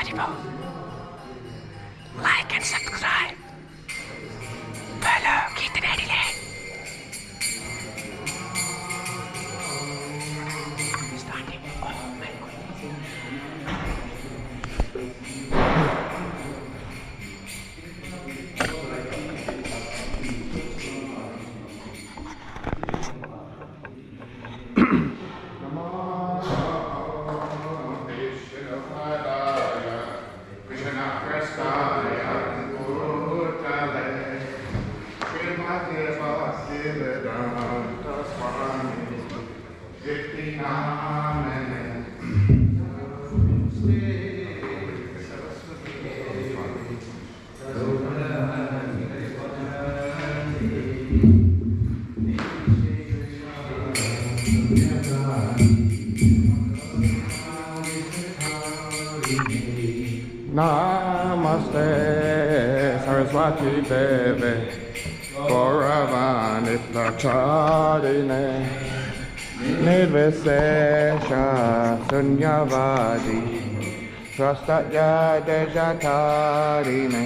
Haribo. Like and subscribe. Follow Keith in Adelaide. Starting. Oh my Namaste, Saraswati Devi, Gauravanityacharine, Nirvisesha Sunyavadi, Trastaya Dejatarine.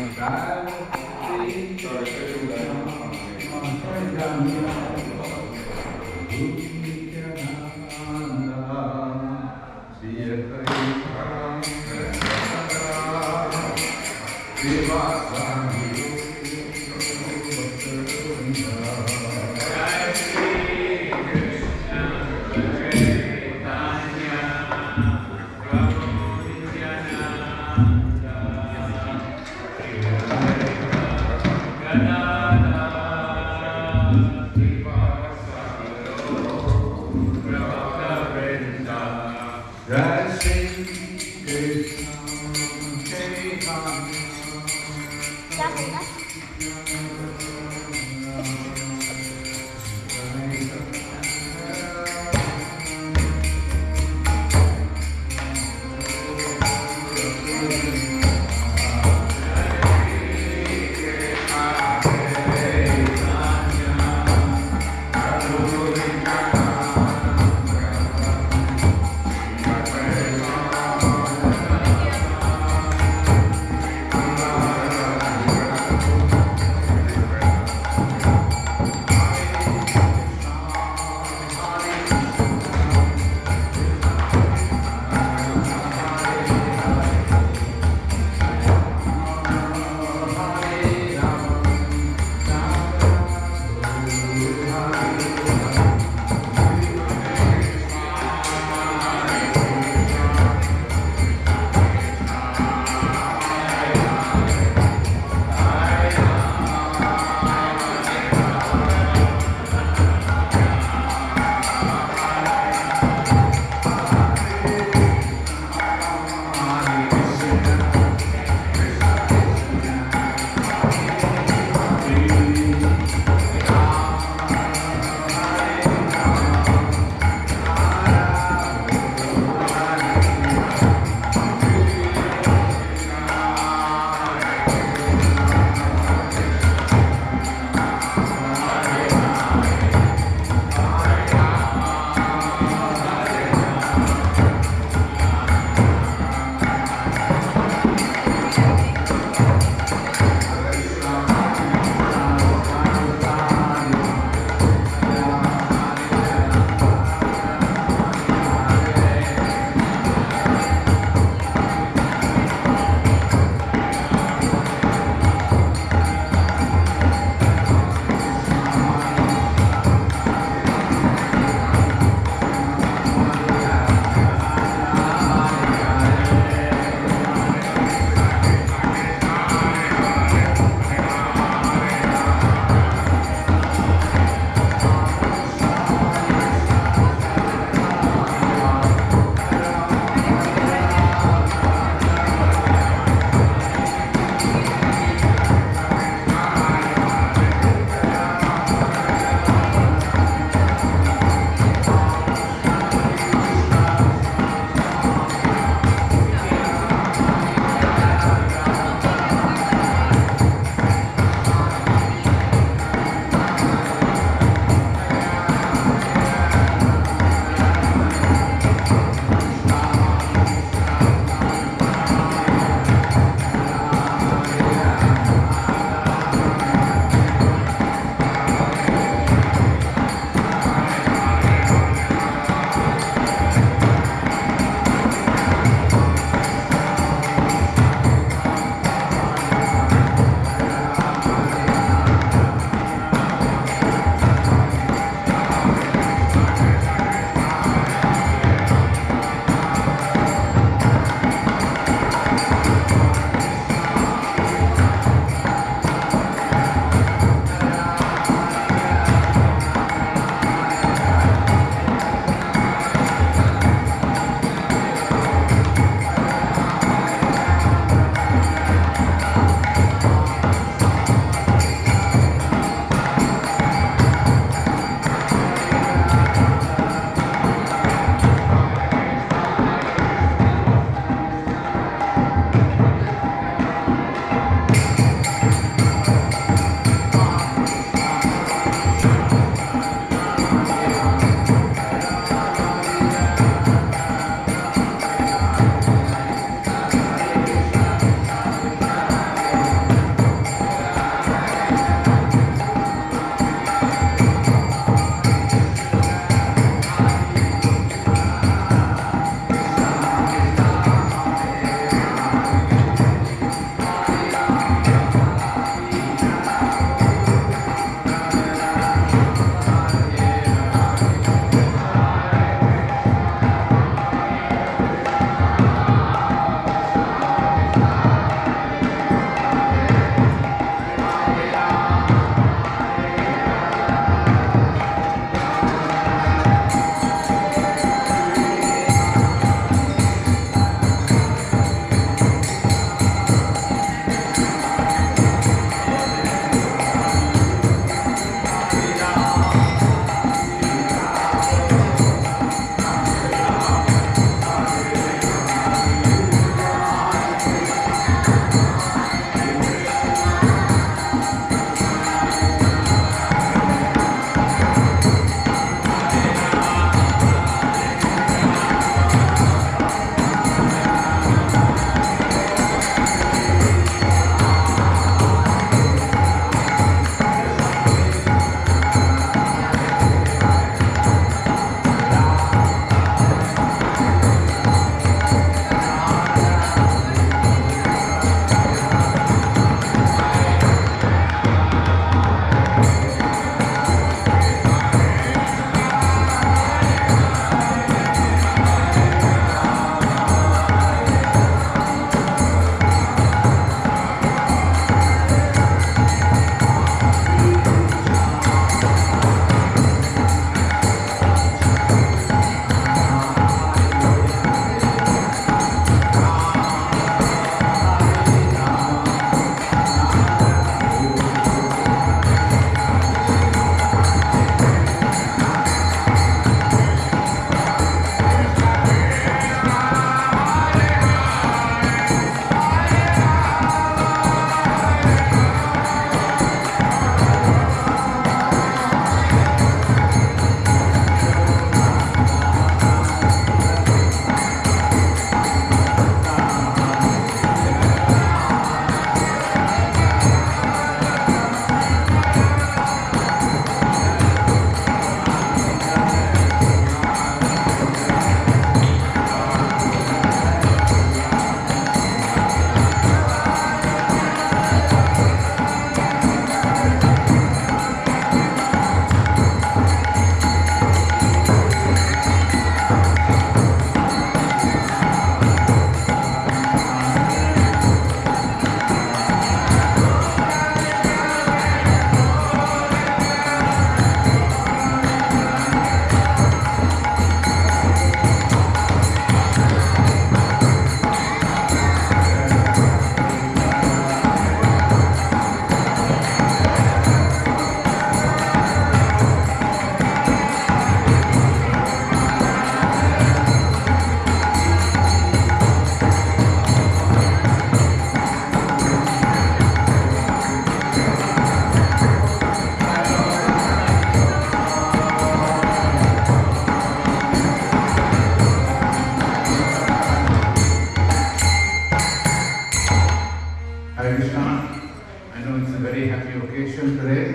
very happy occasion today,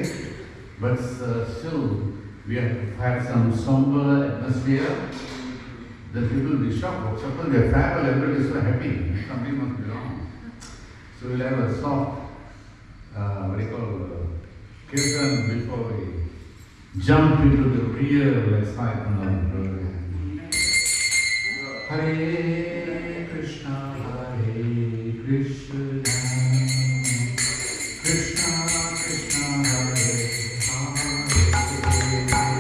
but still we have had some somber atmosphere. The people will be shocked. Suppose they travel, everybody is so happy. Something must be wrong. So we'll have a soft, what do you call, kirtan before we jump into the real excitement of the program. Hare Krishna, Hare Krishna, Krishna Krishna, Hare Hare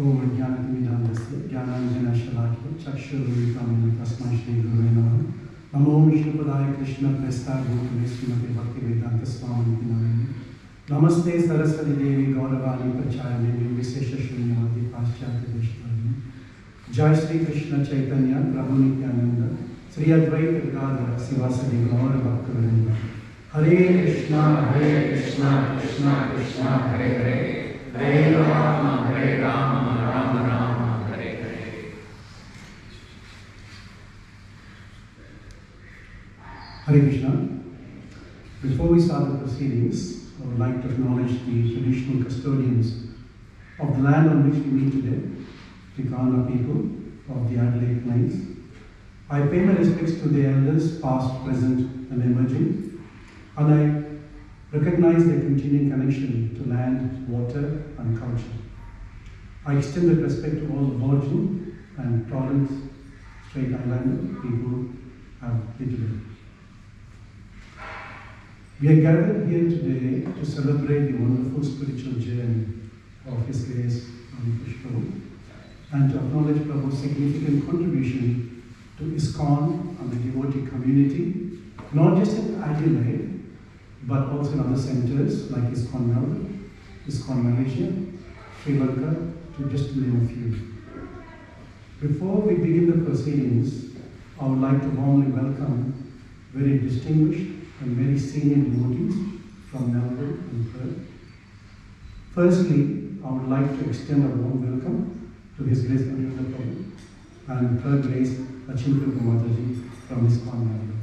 ओम ज्ञानतिमिरान्धस्य ज्ञानाञ्जनशलाकया चक्षुरुन्मिलितं तस्मै श्रीगुरुवे नमः। नमो विष्णुपदाय कृष्णप्रेष्ठाभूतले श्रीमते भक्तिवेदान्तस्वामिनिति नामिने। नमस्ते सरस्वती देवी गौरवाणी प्रचारिणे विशेषशून्यवादी पाश्चात्यदेशतारिणे। जय श्री कृष्ण चैतन्य प्रभु नित्यानंद श्री अद्वैत गदाधर शिवासदि गौर भक्तवृंद। हरे कृष्णा कृष्णा कृष्णा हरे हरे, हरे Ram Ram Ram Hare Hare. Hare Krishna. Before we start the proceedings, I would like to acknowledge the traditional custodians of the land on which we meet today, the Kannada people of the Adelaide Plains. I pay my respects to the elders, past, present, and emerging, and I recognize their continuing connection to land, water, and culture. I extend that respect to all the Virgin and Torrens Strait Islander people of Adelaide. We are gathered here today to celebrate the wonderful spiritual journey of His Grace Prabhu and to acknowledge Prabhu's significant contribution to ISKCON and the devotee community, not just in Adelaide, but also in other centers like ISKCON Melbourne, ISKCON Malaysia, Sri Lanka, to just name a few. Before we begin the proceedings, I would like to warmly welcome very distinguished and very senior devotees from Melbourne and Perth. Firstly, I would like to extend a warm welcome to His Grace Adelaide Prabhu and Her Grace Achintya Mataji from ISKCON Melbourne.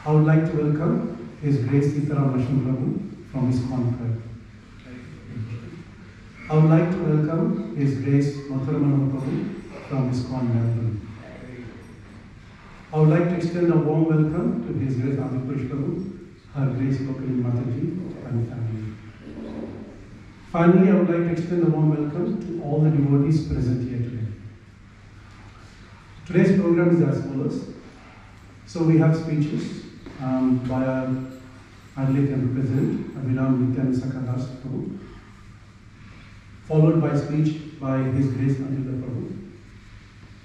I would like to welcome His Grace Sitaram Lakshman Prabhu from ISKCON Perth. I would like to welcome His Grace Mathuramana Prabhu from ISKCON Melbourne. I would like to extend a warm welcome to His Grace ADI-PURUSA Prabhu, Her Grace Lokali Mataji and family. Finally, I would like to extend a warm welcome to all the devotees present here today. Today's program is as follows. So we have speeches by our Adelaide Temple President, Abhiram Nityan Sakadas Prabhu, followed by speech by His Grace Adelaide Prabhu,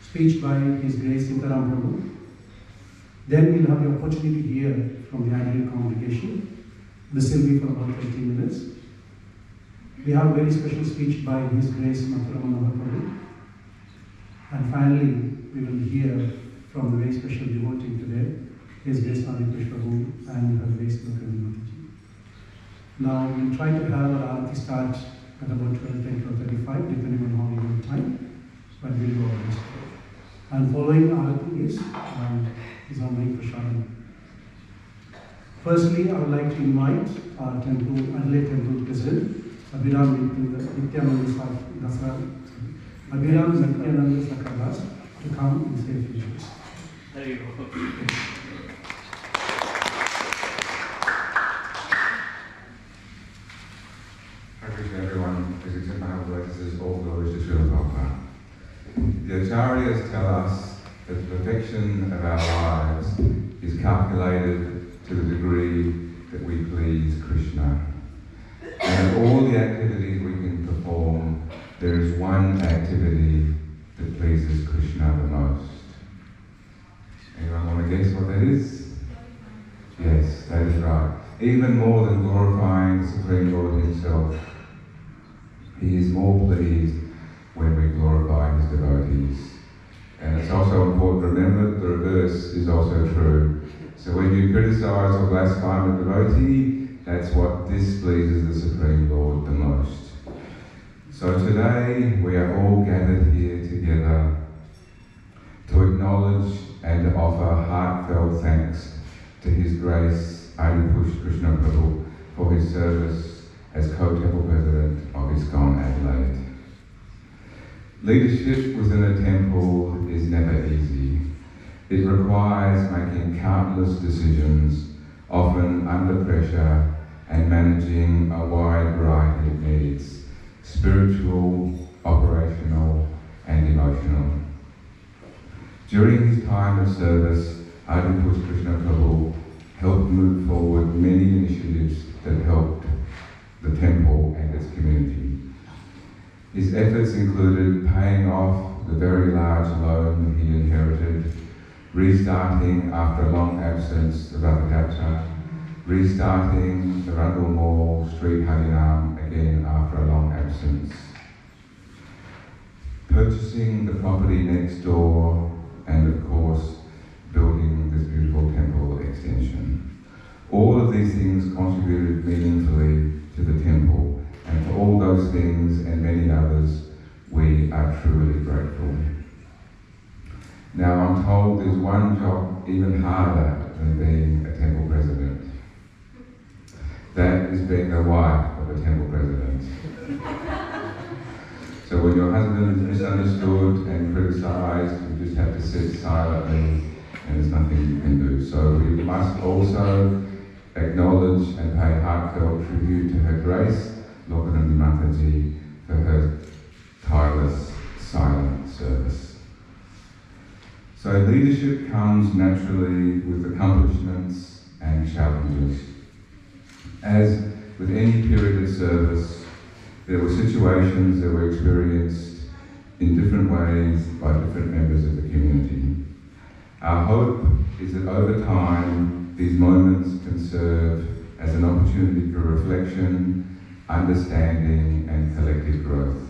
speech by His Grace Sitaram Prabhu. Then we'll have the opportunity to hear from the Adelaide congregation. This will be for about 30 minutes. We have a very special speech by His Grace Mathuramana Prabhu. And finally, we will hear from the very special devotee today, His Grace ADI-PURUSA Prabhu and Her Grace Lokali Mataji. Now, we'll try to have our arati start at about 12:10, 12:35, depending on how we have time, but we'll go on this. And following arati is Amrit Prashadam. Firstly, I would like to invite our temple, Adelaide Temple President, Abhiram Nityananda Sakadas, to come and say a few words. There you go. Hare Krishna, everyone. Please accept my humble practices. All glories to Srila Prabhupada. The Acharyas tell us that the perfection of our lives is calculated to the degree that we please Krishna. And of all the activities we can perform, there is one activity that pleases Krishna the most. Anyone want to guess what that is? Yes, that is right. Even more than glorifying the Supreme Lord Himself, He is more pleased when we glorify His devotees. And it's also important to remember the reverse is also true. So when you criticize or blaspheme a devotee, that's what displeases the Supreme Lord the most. So today we are all gathered here together to acknowledge and to offer heartfelt thanks to His Grace ADI-PURUSA Krishna Prabhu for his service as co-temple president of ISKCON Adelaide. Leadership within a temple is never easy. It requires making countless decisions, often under pressure, and managing a wide variety of needs, spiritual, operational, and emotional. During his time of service, ADI-PURUSA Krishna Prabhu helped move forward many initiatives that helped the temple and its community. His efforts included paying off the very large loan he inherited, restarting after a long absence the Ratha, restarting the Rundle Mall Street Harinam again after a long absence, purchasing the property next door, and of course building this beautiful temple extension. All of these things contributed meaningfully to the temple, and for all those things and many others, we are truly grateful. Now I'm told there's one job even harder than being a temple president. That is being the wife of a temple president. So when your husband is misunderstood and criticised, you just have to sit silently and there's nothing you can do. So we must also acknowledge and pay heartfelt tribute to Her Grace, Lokanandi Mataji, for her tireless, silent service. So leadership comes naturally with accomplishments and challenges. As with any period of service, there were situations that were experienced in different ways by different members of the community. Our hope is that over time, these moments can serve as an opportunity for reflection, understanding, and collective growth.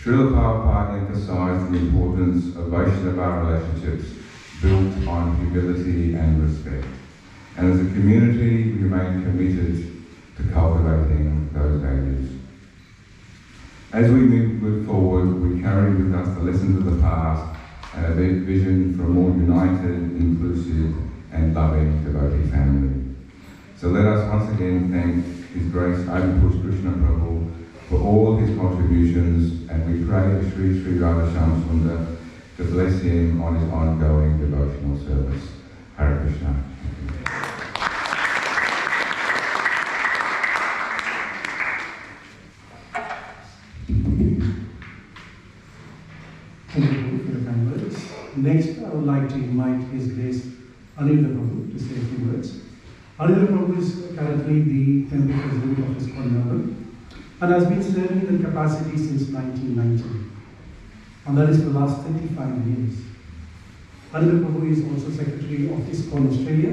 Srila Prabhupada emphasised the importance of Vaishnava relationships built on humility and respect. And as a community, we remain committed to cultivating those values. As we move forward, we carry with us the lessons of the past and a vision for a more united, inclusive, and loving devotee family. So let us once again thank His Grace ADI-PURUSA KRSNA PRABHU for all his contributions, and we pray to Sri Sri Radha Shamsundar to bless him on his ongoing devotional service. Hare Krishna. Thank you for your kind words. Next, I would like to invite His Grace Anila Prabhu to say a few words. Anila Prabhu is currently the temple president of ISKCON Melbourne and has been serving in that capacity since 1990. And that is for the last 35 years. Anila Prabhu is also secretary of ISKCON Australia,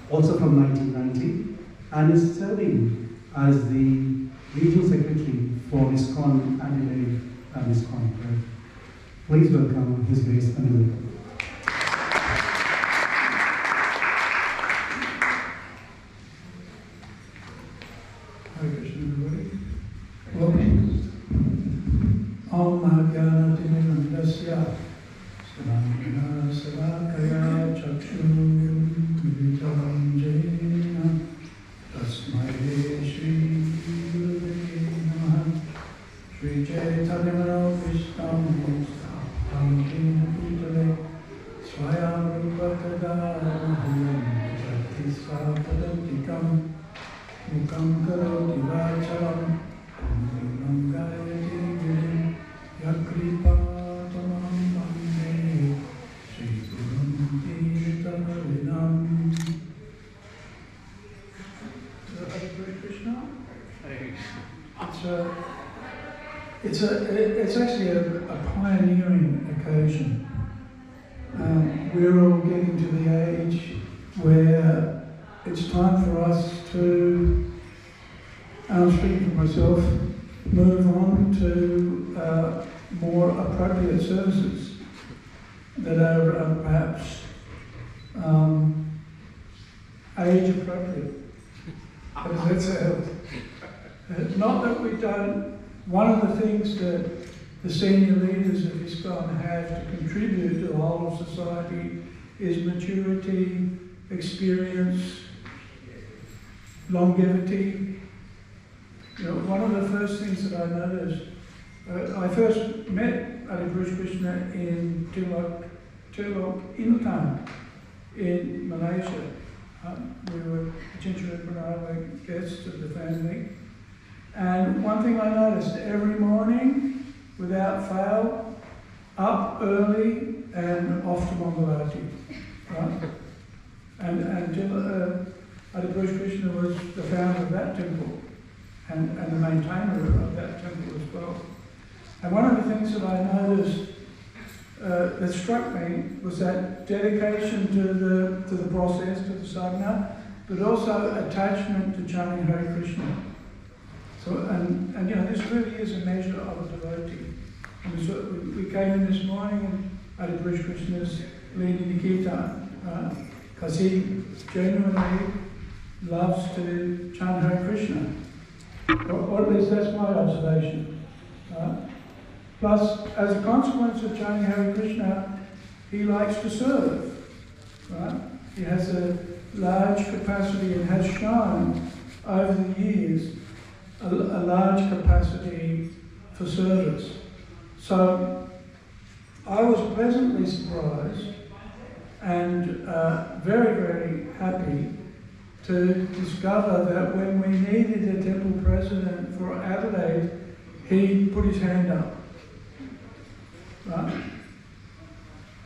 also from 1990, and is serving as the regional secretary for ISKCON Adelaide and ISKCON Perth. Please welcome His Grace Anila Prabhu. Hare Krishna, everybody. Welcome. Om Mahagyanatimirandasya Saranjana Savakaya Chakshum Militam Jena Tasmai Shri Gurave Namaha Shri Chaitanya Manopishtam Sthatam Jena Putale Swayam Rupa Kadaham Jati Svapadantikam Mukam Karoti Vachalam Mukam Gayati Virim Yakripa Tamam Bande Sri Gurum Tirtharinam. Hare Krishna. It's actually a pioneering occasion. We're all getting to the age where it's time for us to, I'm speaking for myself, move on to more appropriate services that are perhaps age appropriate. Not that we don't. One of the things that the senior leaders of ISKCON have to contribute to the whole of society is maturity, experience, longevity. You know, one of the first things that I noticed, I first met ADI-PURUSA KRSNA in Telok Intan in Malaysia. We were Chinchilla and I were guests of the family. And one thing I noticed, every morning, without fail, up early and off to Mangalati, right? And ADI-PURUSA KRSNA was the founder of that temple. and the maintainer of that temple as well. And one of the things that I noticed that struck me was that dedication to the process, to the sadhana, but also attachment to chanting Hare Krishna. So, and you know, this really is a measure of a devotee. And we came in this morning and Adi Krishna's leading the kirtan, because he genuinely loves to chant Hare Krishna. Or at least that's my observation. Plus, as a consequence of chanting Hare Krishna, he likes to serve. Right? He has a large capacity and has shown over the years a large capacity for service. So I was pleasantly surprised and very, very happy to discover that when we needed a temple president for Adelaide, he put his hand up. Right?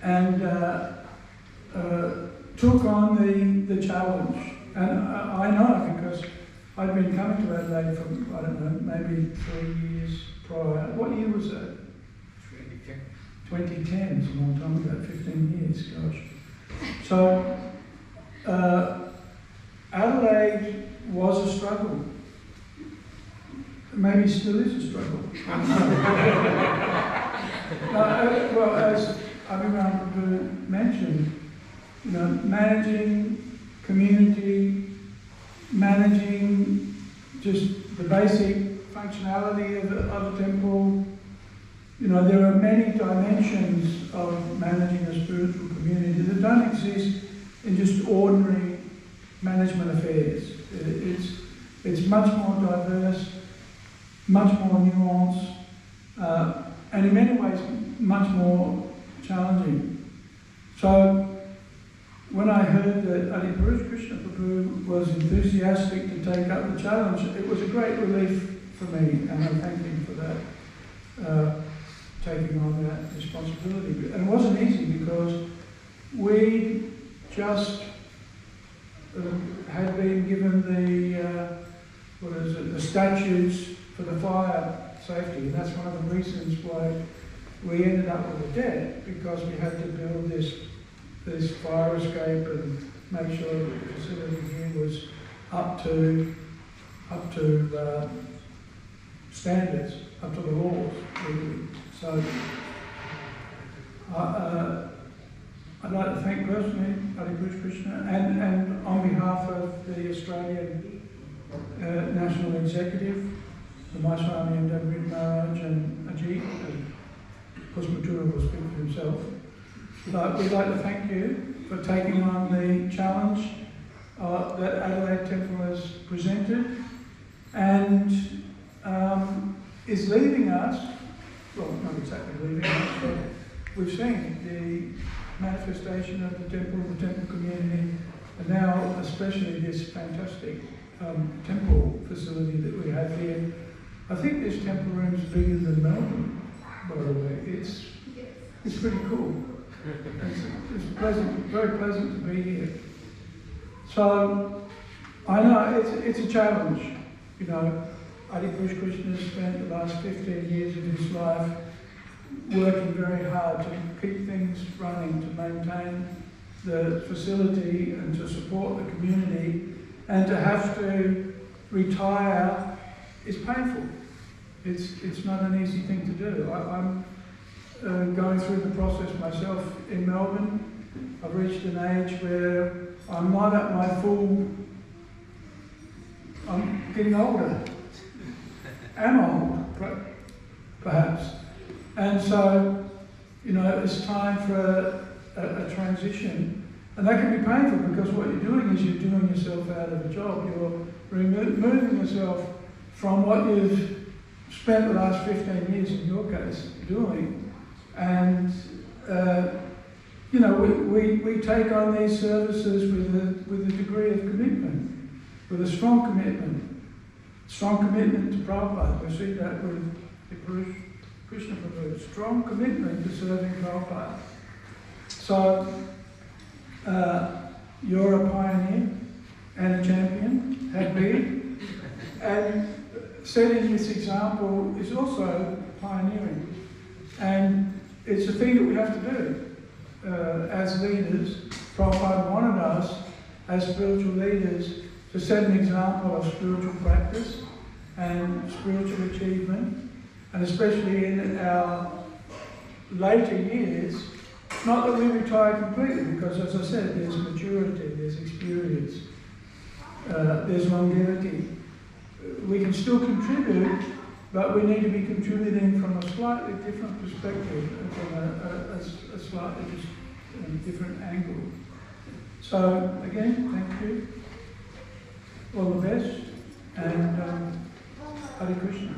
And took on the challenge. And I know because I'd been coming to Adelaide for, I don't know, maybe 3 years prior. What year was that? 2010. It's a long time ago, 15 years, gosh. So, Adelaide was a struggle. Maybe still is a struggle. Well, as Abhimam Prabhu mentioned, you know, managing community, managing just the basic functionality of a temple. You know, there are many dimensions of managing a spiritual community that don't exist in just ordinary management affairs. It's much more diverse, much more nuanced, and in many ways much more challenging. So when I heard that ADI-PURUSA KRSNA PRABHU was enthusiastic to take up the challenge, it was a great relief for me, and I thank him for that, taking on that responsibility. And it wasn't easy because we just had been given the statutes for the fire safety, and that's one of the reasons why we ended up with a debt, because we had to build this fire escape and make sure that the facility here was up to standards, up to the laws, really. So I'd like to thank personally ADI-PURUSA KRSNA and on behalf of the Australian National Executive, the Maiswami and David Maharaj and Ajit, and of course Matura will speak for himself. But we'd like to thank you for taking on the challenge that Adelaide Temple has presented and is leaving us, well, not exactly leaving us, but we've seen the manifestation of the temple community, and now especially this fantastic temple facility that we have here. I think this temple room is bigger than Melbourne, by the way. It's pretty cool. It's pleasant, very pleasant to be here. So I know it's a challenge. You know, ADI-PURUSA KRSNA has spent the last 15 years of his life working very hard to keep things running, to maintain the facility and to support the community, and to have to retire is painful. It's not an easy thing to do. I'm going through the process myself in Melbourne. I've reached an age where I'm not at my full, I'm getting older. Am old, perhaps. And so, you know, it's time for a transition. And that can be painful because what you're doing is you're doing yourself out of a job. You're removing yourself from what you've spent the last 15 years, in your case, doing. And, you know, we take on these services with a degree of commitment, with a strong commitment to Prabhupada. We see that with the Krishna Prabhu, strong commitment to serving Prabhupada. So, you're a pioneer and a champion, have been, and setting this example is also pioneering. And it's a thing that we have to do as leaders. Prabhupada wanted us, as spiritual leaders, to set an example of spiritual practice and spiritual achievement, and especially in our later years. Not that we retire completely, because as I said, there's maturity, there's experience, there's longevity. We can still contribute, but we need to be contributing from a slightly different perspective, from a slightly different angle. So again, thank you. All the best, and Hare Krishna.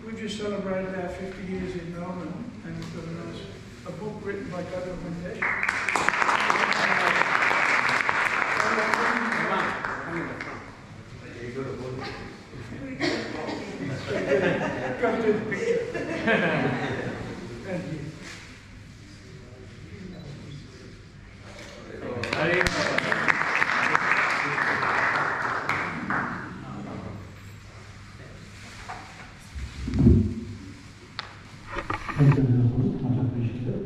We just celebrated our 50 years in Melbourne, and we've got a book written by Gopal Venkatesh. Go to the picture. Thank you. Thank you, much appreciated.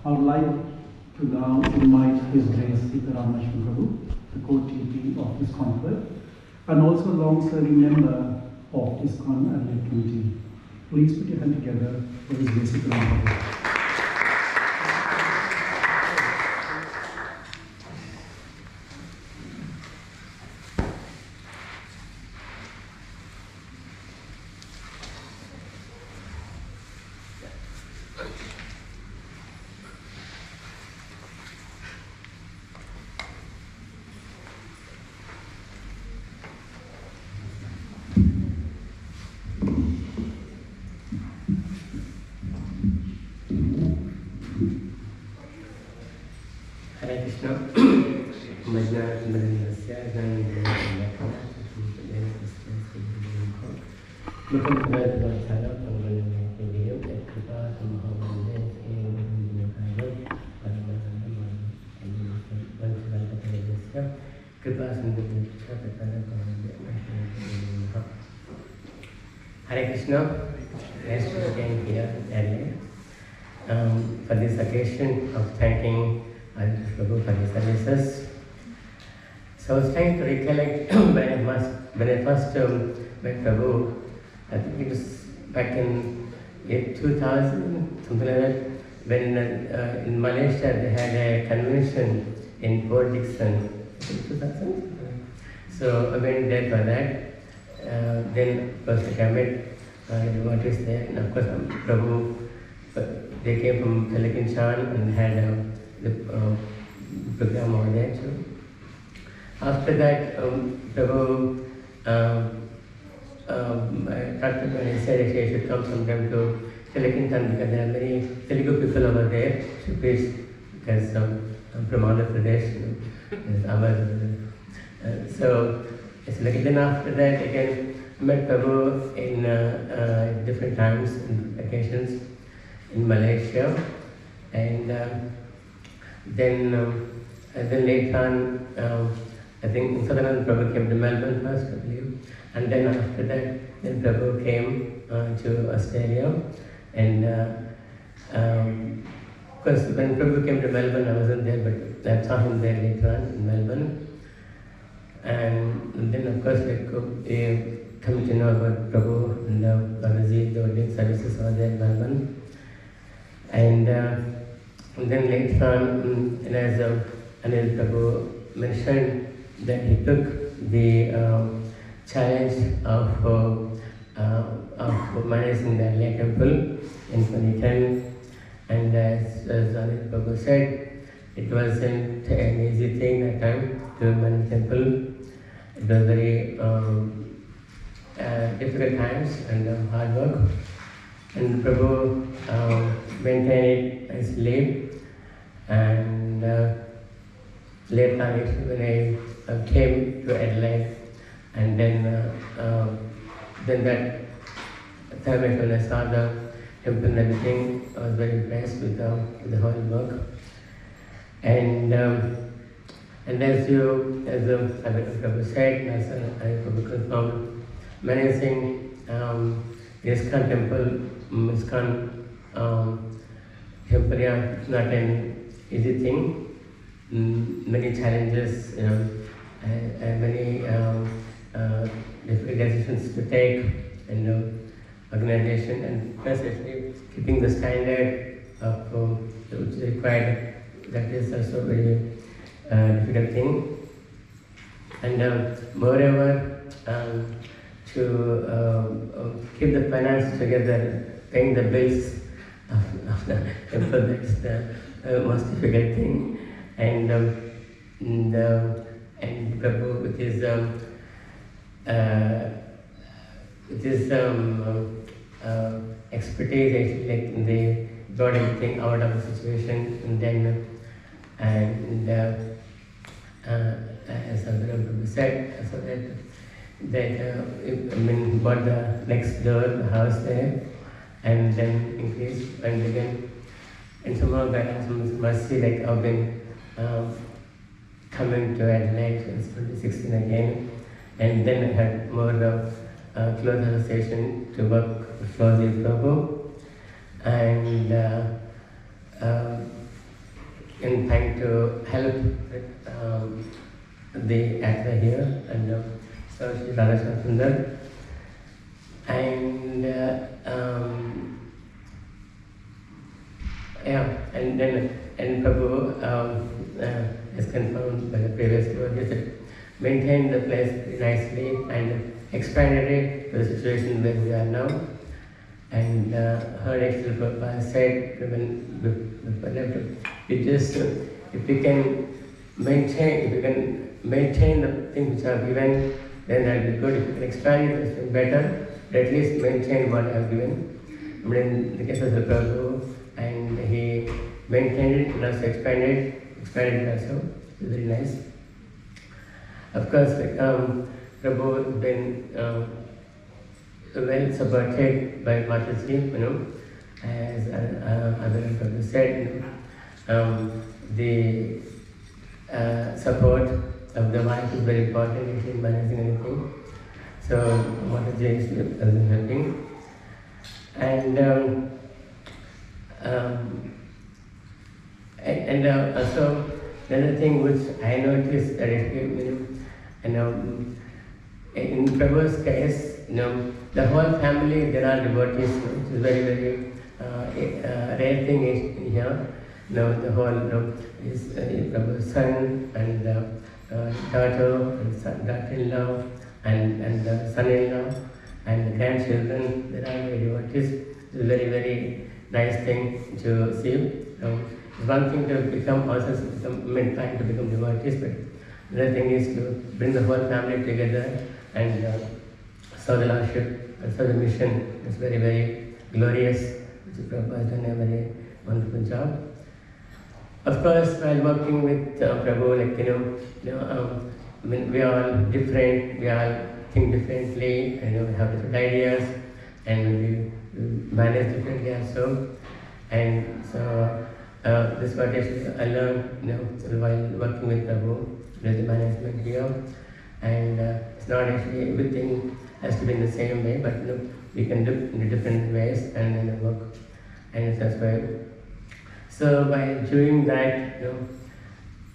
I would like to now invite His Grace Sitaram Prabhu, the co-TP of ISKCON Club, and also long-serving member of ISKCON Adelaide Committee. Please put your hand together for His Grace Sitaram Prabhu. Hare Krishna, nice to be again here in Adelaide for this occasion of thanking Prabhu for his services. So I was trying to recollect when I first met Prabhu. I think it was back in year 2000, something like that, when in Malaysia they had a convention in Port Dickson, 2000. So I went there for that. Then of course I met devotees there, and of course Prabhu, they came from Pelican and had the program over there too. After that, Prabhu talked to me and he said actually I should come sometime to Pelican because there are many Telugu people over there, so please, because I'm from Andhra Pradesh, so it's like then after that again I met Prabhu in different times and occasions in Malaysia, and then later on I think Sutherland Prabhu came to Melbourne first, I believe, and then after that then Prabhu came to Australia, and of course when Prabhu came to Melbourne I wasn't there, but I saw him there later on in Melbourne. And then of course we come to know about Prabhu and Babaji, they were doing services over there in Melbourne. And then later on, as Anil Prabhu mentioned, that he took the challenge of managing the Adelaide temple in 2010. And as Anil Prabhu said, it wasn't an easy thing that time to manage the temple. It was very difficult times and hard work. And Prabhu maintained it as lead. And later on, when I came to Adelaide, and then that time when I saw the temple and everything, I was very impressed with the whole work. And And as Prabhu said, as Prabhu confirmed, managing ISKCON temple, ISKCON temple, it's not an easy thing. Many challenges, and many difficult decisions to take, and organization, and plus actually keeping the standard of which is required. That is also a very difficult thing. And moreover, to keep the finance together, paying the bills of the temple, that's the most difficult thing. And Prabhu with his expertise, actually, like they brought everything out of the situation, and then as Prabhu said, so that bought the next door, the house there, and then increased and again, and somehow got some mercy, like I've been coming to Adelaide since 2016 again, and then I had more close association to work closely with Prabhu, and in trying to help with the actor here, and so Sri Radha Sundar, and and then Prabhu has confirmed by the previous devotees that maintained the place very nicely and expanded it to the situation where we are now. And her actual Prabhupada said, if we can maintain the things which are given, then that will be good. If we can expand it, it's better. But at least maintain what I have given. But in the case of the Prabhu, and he maintained it and also expanded it also. It's very nice. Of course, Prabhu has been well supported by Mataji, as Prabhu said, the support of the wife is very important in managing anything. So Mataji is helping. And also another thing which I noticed that in Prabhu's case, the whole family, there are devotees, which is very, very rare thing in here. The whole is Prabhu's son and daughter and daughter-in-law and son-in-law and grandchildren. There are many devotees. It's a very, very nice thing to see. It's one thing to trying to become devotees, but another thing is to bring the whole family together and serve the Lordship and serve the mission. It's very, very glorious. Prabhupada has done a very wonderful job. Of course, while working with Prabhu, we are all different, we all think differently, and we have different ideas, and we manage differently also. And so this is what I learned while working with Prabhu, with the management here. And it's not actually everything has to be in the same way, but we can do in different ways and then work. And that's why. So by doing that,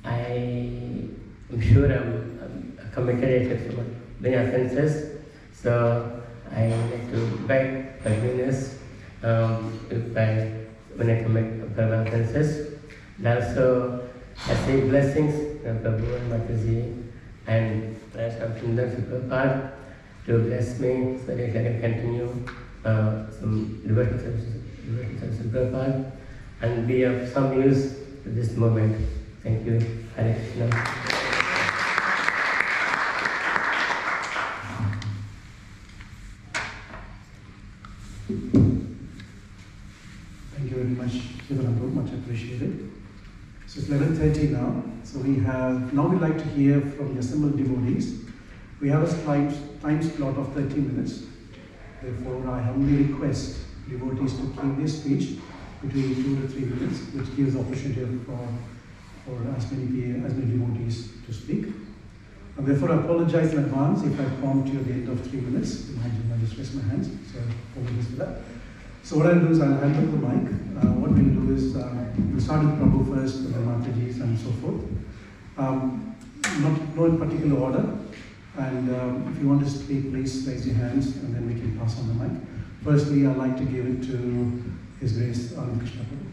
I am sure I'm committed to many offenses. So I like to beg forgiveness when I commit offenses. And also I say blessings from Prabhu and Mataji and Prabhupada to bless me so that I can continue some devotional services in Prabhupada and be of some use to this movement. Thank you. Hare Krishna. Thank you very much, Shivananda, much appreciated. So it's 11:30 now. So we'd like to hear from the assembled devotees. We have a time slot of 30 minutes. Therefore, I humbly request devotees to keep their speech between 2 to 3 minutes, which gives opportunity for for as many devotees to speak. And therefore, I apologize in advance if I prompt you at the end of 3 minutes. I just raise my hands, so apologies for that. So what I'll do is I'll hand over the mic. What we'll do is we'll start with Prabhu first, and then Mataji's and so forth. No in particular order. And if you want to speak, please raise your hands, and then we can pass on the mic. Firstly, I'd like to give it to His Grace Krishna Prabhu.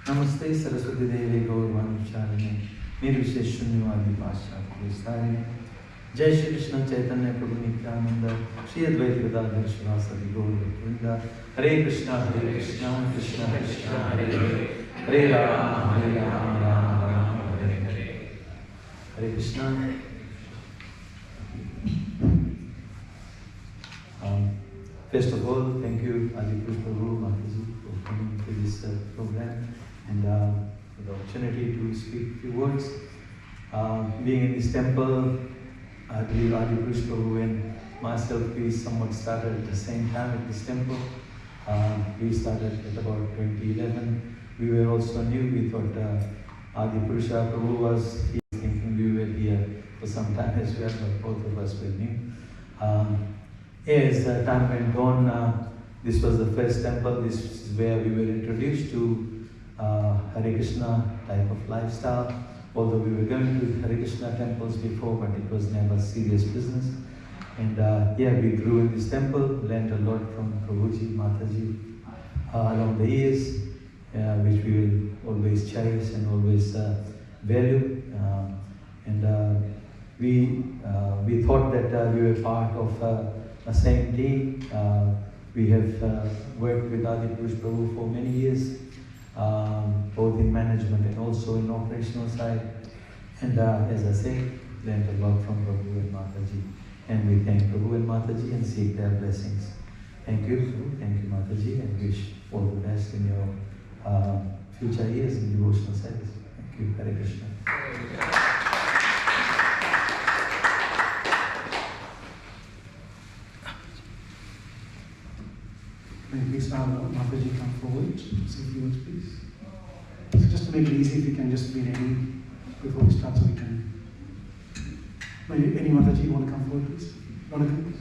Namaste Saraswati Devi Gaurvanacharine Nirvishesh Shunyavadi Paschatya Sarine Jai Shri Krishna Chaitanya Prabhu Nityananda Shri Advaita Gadadhar Shivasadi Gaur Vrinda Hare Krishna Krishna Krishna Hare Hare Hare Rama Rama Hare Hare Hare Krishna. First of all, thank you ADI-PURUSA Prabhu, Mataji, for coming to this program and for the opportunity to speak a few words. Being in this temple, I believe ADI-PURUSA Prabhu and myself, we somewhat started at the same time at this temple. We started at about 2011. We were also new. We thought ADI-PURUSA Prabhu was here, thinking we were here for some time as well, but both of us were new. As time went on, this was the first temple. This is where we were introduced to Hare Krishna type of lifestyle. Although we were going to Hare Krishna temples before, but it was never serious business. And we grew in this temple, learned a lot from Prabhuji, Mataji along the years, which we will always cherish and always value. We thought that we were part of a same team. We have worked with ADI-PURUSA Prabhu for many years, both in management and also in operational side. And as I said, learned a lot from Prabhu and Mataji. And we thank Prabhu and Mataji and seek their blessings. Thank you, Prabhu. Thank you, Mataji, and wish all the best in your future years in devotional service. Thank you. Hare Krishna. May we please have Mataji come forward, say a few words, please. So just to make it easy, if you can just be ready before we start, so we can. Any Mataji, you want to come forward, please? Want to come?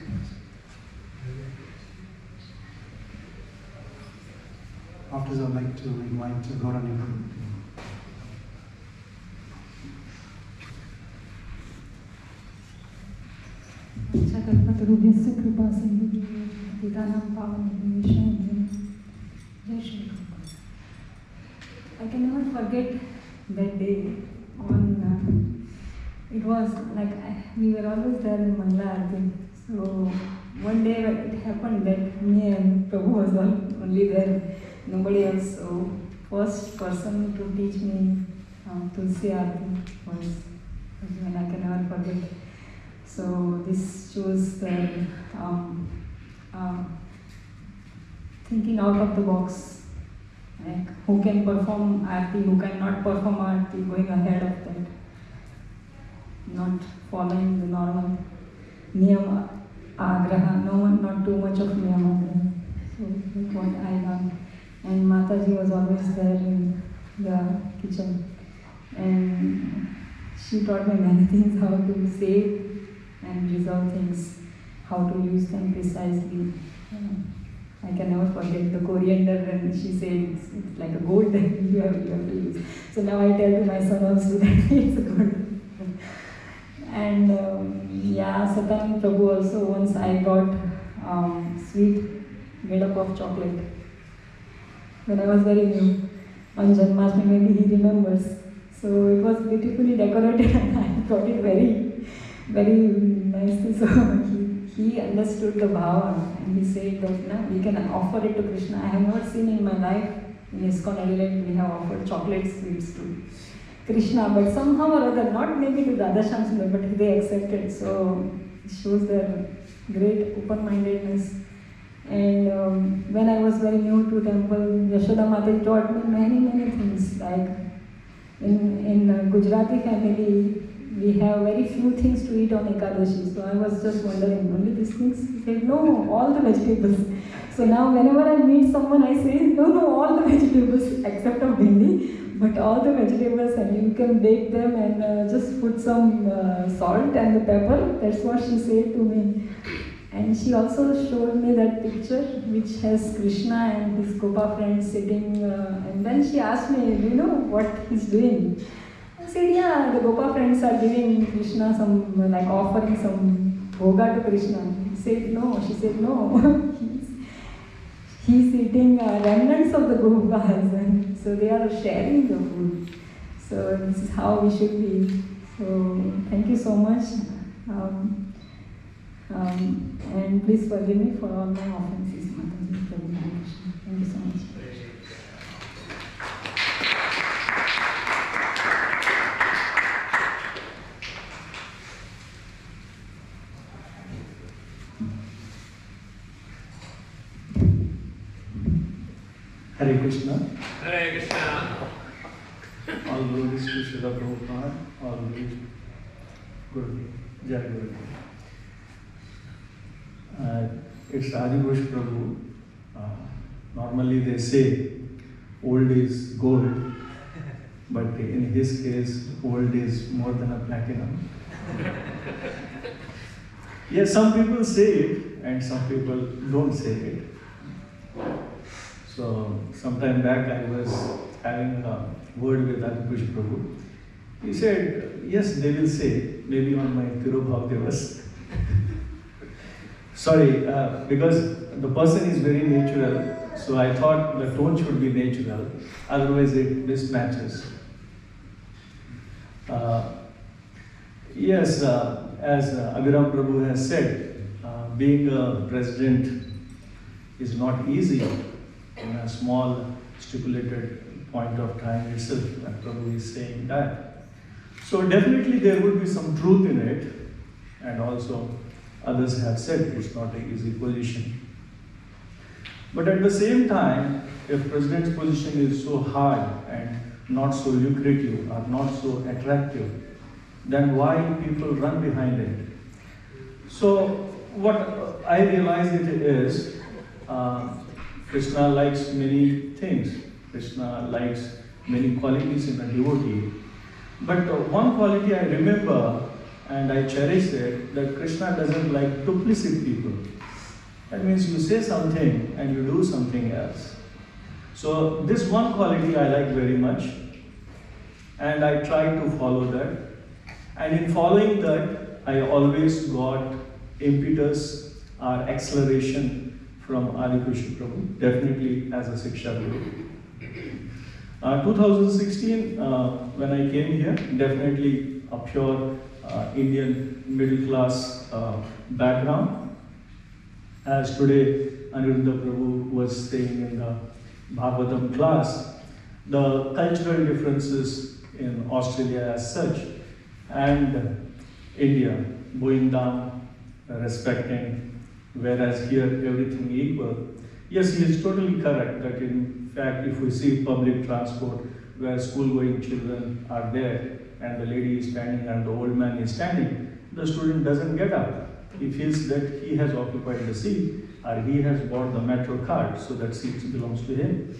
After this, I'd like to invite Gaurani. Jagapadrubhyasya kripa sindhu Titanam Pavanam Jai Shri Krishna. I can never forget that day. It was like we were always there in Mangala Arati. So one day it happened that me and Prabhu was only there, nobody else. So first person to teach me Tulsi Arati was when I can never forget. So this shows that thinking out of the box, like who can perform Aarti, who cannot perform Aarti, going ahead of that, not following the normal niyama agraha, not too much of niyama agraha. So that's what I learned. And Mataji was always there in the kitchen, and she taught me many things, how to save and reserve things, how to use them precisely. I can never forget the coriander, and she said it's like a gold that you have to use. So now I tell to my son also that it's a gold. And Satan Prabhu also, once I got sweet made up of chocolate when I was very new on Janmashtami, maybe he remembers. So it was beautifully decorated and I got it very very nicely. So he understood the bhava and he said that we can offer it to Krishna. I have never seen in my life in ISKCON Adelaide we have offered chocolate sweets to Krishna, but somehow or other, not maybe to Radha Shyam Sundar, but they accepted. So it shows their great open-mindedness. And when I was very new to temple, Yashoda Mata taught me many things. Like in Gujarati family, we have very few things to eat on Ekadashi. So I was just wondering, only these things? He said, no, all the vegetables. So now whenever I meet someone, I say, no, all the vegetables except of bhindi. But all the vegetables, and you can bake them and just put some salt and the pepper. That's what she said to me. And she also showed me that picture which has Krishna and his Gopa friend sitting. And then she asked me, do you know what he's doing? I said, yeah, the Gopa friends are giving Krishna some, like offering some bhoga to Krishna. He said, no. She said, no. He's eating remnants of the Gopas, and so they are sharing the food. So this is how we should be. So thank you so much. And please forgive me for all my offenses, Mataji. Thank you so much. Hare Krishna. Hare Krishna. All glories to Srila Prabhupada. All glories to Guru. Jai Guru. It's ADI-PURUSA Prabhu. Normally they say old is gold, but in his case, old is more than a platinum. Yes, some people say it and some people don't say it. So, sometime back I was having a word with ADI-PURUSA Prabhu. He said, yes, they will say, maybe on my Tirubhav Divas. Sorry, because the person is very natural, so I thought the tone should be natural, otherwise it mismatches. Yes, as Abhiram Prabhu has said, being a president is not easy in a small stipulated point of time itself, and Prabhu is saying that. So definitely there would be some truth in it, and also others have said it's not an easy position. But at the same time, if president's position is so hard and not so lucrative or not so attractive, then why people run behind it? So what I realize it is, Krishna likes many things. Krishna likes many qualities in a devotee. But one quality I remember and I cherish it, that Krishna doesn't like duplicit people. That means you say something and you do something else. So this one quality I like very much, and I try to follow that. And in following that, I always got impetus or acceleration from ADI-PURUSA Prabhu, definitely as a Siksha Guru. 2016, when I came here, definitely a pure Indian middle class background. As today Aniruddha Prabhu was saying in the Bhagavatam class, the cultural differences in Australia as such and India going down, respecting, whereas here everything equal. Yes, he is totally correct that in fact if we see public transport where school-going children are there and the lady is standing and the old man is standing, the student doesn't get up. He feels that he has occupied the seat or he has bought the metro card, so that seat belongs to him.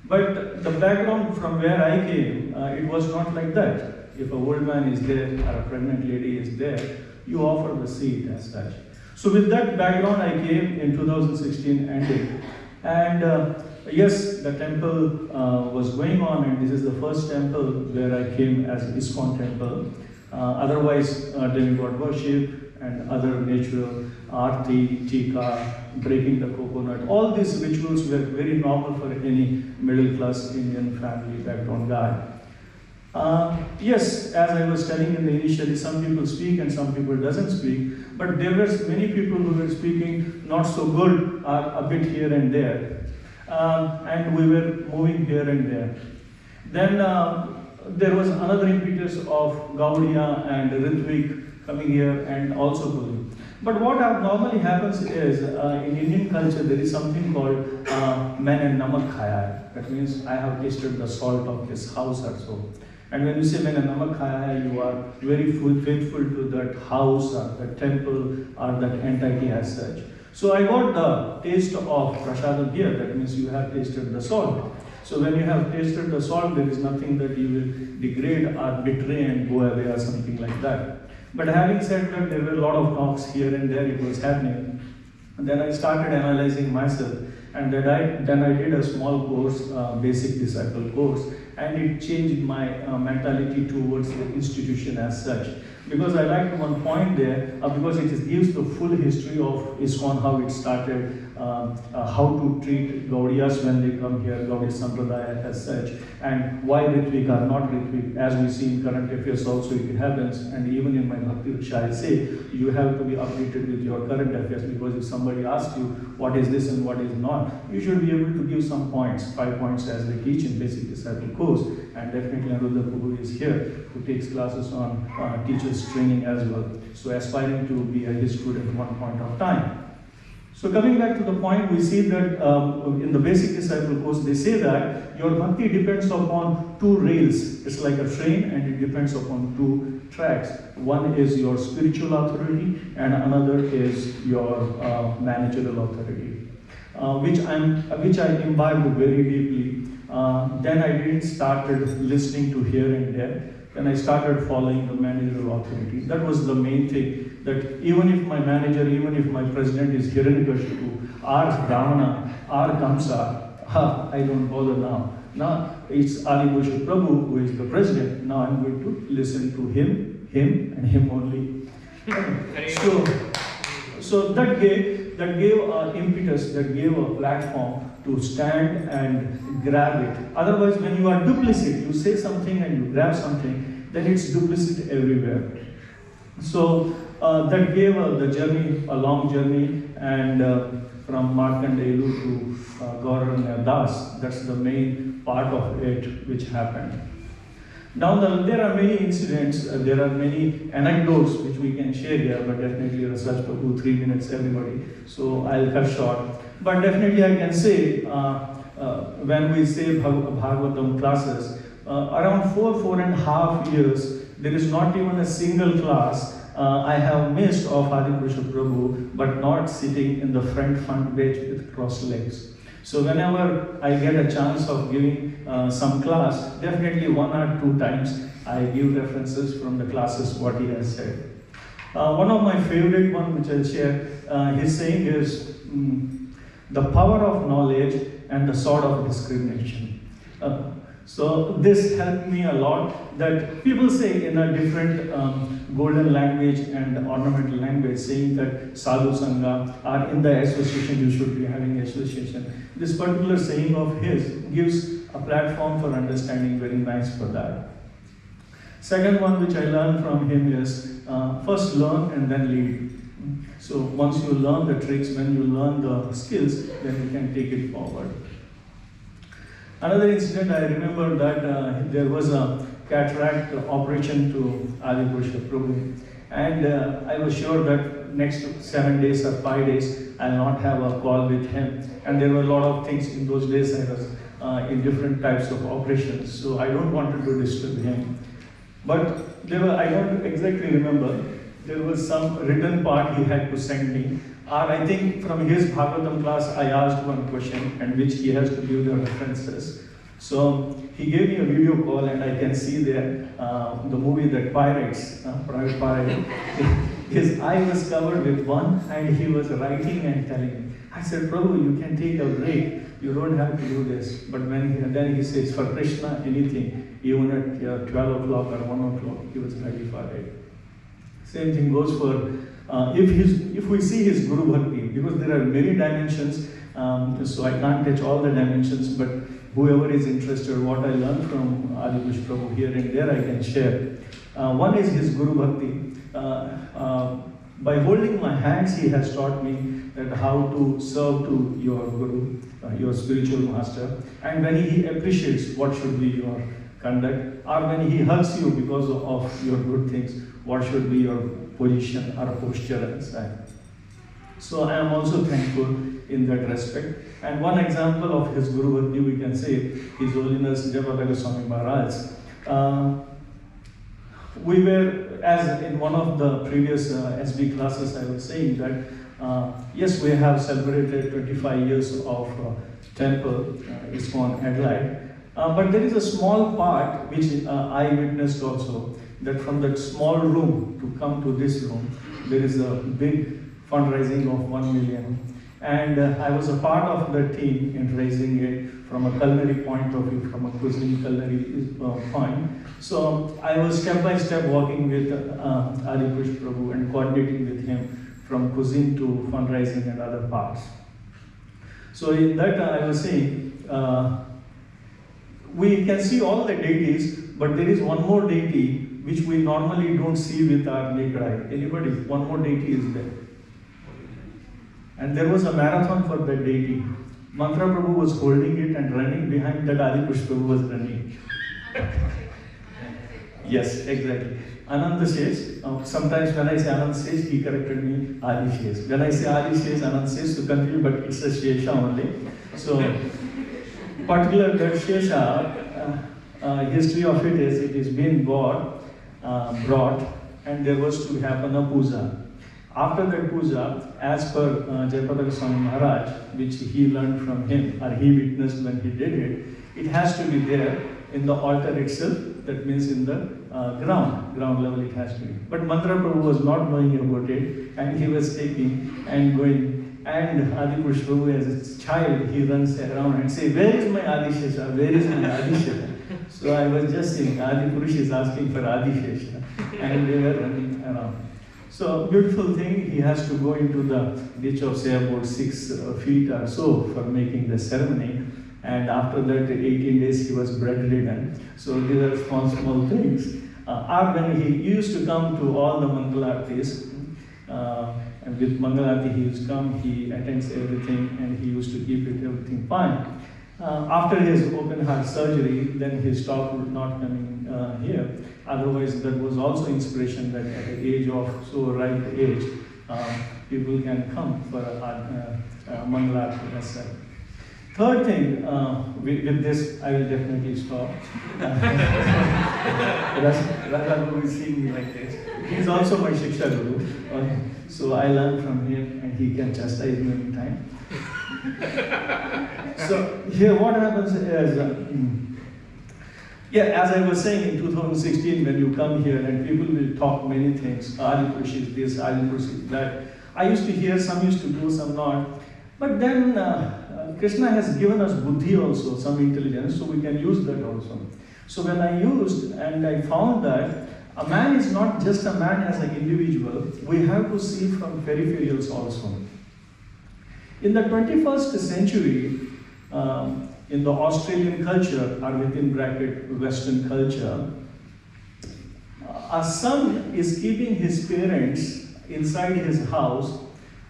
But the background from where I came, it was not like that. If an old man is there or a pregnant lady is there, you offer the seat as such. So with that background, I came in 2016 ending. And yes, the temple was going on, and this is the first temple where I came as ISKCON temple. Otherwise, demigod worship and other natural arti, tika, breaking the coconut, all these rituals were very normal for any middle class Indian family background guy. Yes, as I was telling in the initially, some people speak and some people doesn't speak, but there were many people who were speaking not so good, a bit here and there, and we were moving here and there. Then there was another impetus of Gaudiya and Ritvik coming here and also going. But what normally happens is, in Indian culture, there is something called maine namak khaya hai. That means I have tasted the salt of his house or so. And when you say maine namak khaya hai, you are very faithful to that house or the temple or that entity as such. So I got the taste of prasadam here. That means you have tasted the salt. So when you have tasted the salt, there is nothing that you will degrade or betray and go away or something like that. But having said that, there were a lot of talks here and there, it was happening. And then I started analyzing myself, and then I did a small course, basic disciple course, and it changed my mentality towards the institution as such. Because I liked one point there, because it gives the full history of ISKCON, how it started, how to treat Gaudiyas when they come here, Gaudiya Sampradaya as such, and why Ritvik are not Ritvik. As we see in current affairs also it happens, and even in my Bhakti Riksha I say, you have to be updated with your current affairs, because if somebody asks you what is this and what is not, you should be able to give some points, 5 points as they teach in basic disciple course, and definitely Adelaide Prabhu is here who takes classes on teachers training as well. So aspiring to be a his student at one point of time. So coming back to the point, we see that in the basic disciple course, they say that your bhakti depends upon 2 rails. It's like a train and it depends upon 2 tracks. One is your spiritual authority and another is your managerial authority, which I imbibed very deeply. Then I didn't started listening to here and there. Then I started following the managerial authority. That was the main thing, that even if my manager, even if my president is Hiranyakashipu, or Ravana, or Kamsa, I don't bother now. Now it's ADI-PURUSA PRABHU who is the president. Now I'm going to listen to him, and him only. So that gave impetus, that gave a platform to stand and grab it. Otherwise, when you are duplicit, you say something and you grab something, then it's duplicit everywhere. So that gave the journey, a long journey, and from Markandeyu to Gauranga Das, that's the main part of it which happened. Now there are many incidents, there are many anecdotes which we can share here, but definitely research for 2-3 minutes everybody, so I'll cut short. But definitely I can say, when we say Bhagavatam classes, around 4.5 years, there is not even a single class I have missed of ADI-PURUSA PRABHU, but not sitting in the front bench with crossed legs. So whenever I get a chance of giving some class, definitely 1 or 2 times I give references from the classes what he has said. One of my favorite one which I'll share, his saying is, the power of knowledge and the sword of discrimination. So this helped me a lot, that people say in a different golden language and ornamental language, saying that sadhu sangha, or in the association you should be having association. This particular saying of his gives a platform for understanding, very nice for that. Second one which I learned from him is, first learn and then lead. So once you learn the tricks, when you learn the skills, then you can take it forward. Another incident, I remember that there was a cataract operation to ADI-PURUSA PRABHU, and I was sure that next 7 days or 5 days I'll not have a call with him. And there were a lot of things in those days. I was in different types of operations, so I don't want to disturb him. But there were, I don't exactly remember, there was some written part he had to send me. Or I think from his Bhagavatam class, I asked one question and which he has to give the references. So he gave me a video call and I can see there the movie that Pirates, Private Pirate. His eye was covered with one and he was writing and telling me. I said, Prabhu, you can take a break. You don't have to do this. But when then he says, for Krishna, anything, even at 12 o'clock or 1 o'clock, he was ready for it. Same thing goes for if we see his Guru Bhakti, because there are many dimensions, so I can't touch all the dimensions, but whoever is interested, what I learned from Adi-Purusa Prabhu here and there, I can share. One is his Guru Bhakti. By holding my hands, he has taught me that how to serve to your Guru, your spiritual master, and when he appreciates what should be your conduct, or when he hugs you because of your good things, what should be your position or posture and style. So I am also thankful in that respect. And one example of his Guru Bhakti, we can say, His Holiness Jayapataka Swami Maharaj. We were, as in one of the previous SB classes, I was saying that, yes, we have celebrated 25 years of temple, ISKCON Adelaide, but there is a small part which I witnessed also, that from that small room to come to this room, there is a big fundraising of 1 million. And I was a part of the team in raising it from a culinary point of view, from a cuisine culinary point. So I was step by step walking with Adi-Purusa Prabhu and coordinating with him from cuisine to fundraising and other parts. So in that I was saying, we can see all the deities, but there is one more deity which we normally don't see with our naked eye. Anybody? One more deity is there. And there was a marathon for that deity. Mantra Prabhu was holding it and running behind that Adi-Purusa Prabhu was running. Yes, exactly. Ananda says, sometimes when I say Ananda says, he corrected me, Adi says. When I say Adi says, Ananda says, to confuse, but it's a Shesha only. So, particular that Shesha, history of it is being brought, and there was to happen a puja. After that puja, as per Jayapataka Swami Maharaj, which he learned from him, or he witnessed when he did it, it has to be there in the altar itself, that means in the ground level it has to be. But Mantra Prabhu was not knowing about it, and he was taking and going, and Adi-Purusa Prabhu as a child, he runs around and say, where is my Adi-Shesha, where is my Adi-Shesha? So I was just saying, Adi-Purusa is asking for Adi-Shesha, and they were running around. So beautiful thing, he has to go into the ditch of say about 6 feet or so for making the ceremony, and after that 18 days he was bedridden. So these are small things. Or when he used to come to all the Mangalartis, and with Mangalarti he used to come, he attends everything and he used to keep it everything fine. After his open heart surgery, then he stopped not coming here. Otherwise, that was also inspiration that at the age of so ripe age, people can come for Mangalarti as well. Third thing, with this, I will definitely stop. Radha Guru is seeing me like this. He is also my Shiksha Guru. So I learn from him and he can chastise me anytime. So here what happens is, as I was saying in 2016, when you come here and people will talk many things, Adi-Purusa is this, Adi-Purusa is that. I used to hear, some used to do, some not. But then Krishna has given us buddhi also, some intelligence, so we can use that also. So when I used and I found that a man is not just a man as an individual, we have to see from peripherals also. In the 21st century, in the Australian culture, or within bracket Western culture, a son is keeping his parents inside his house,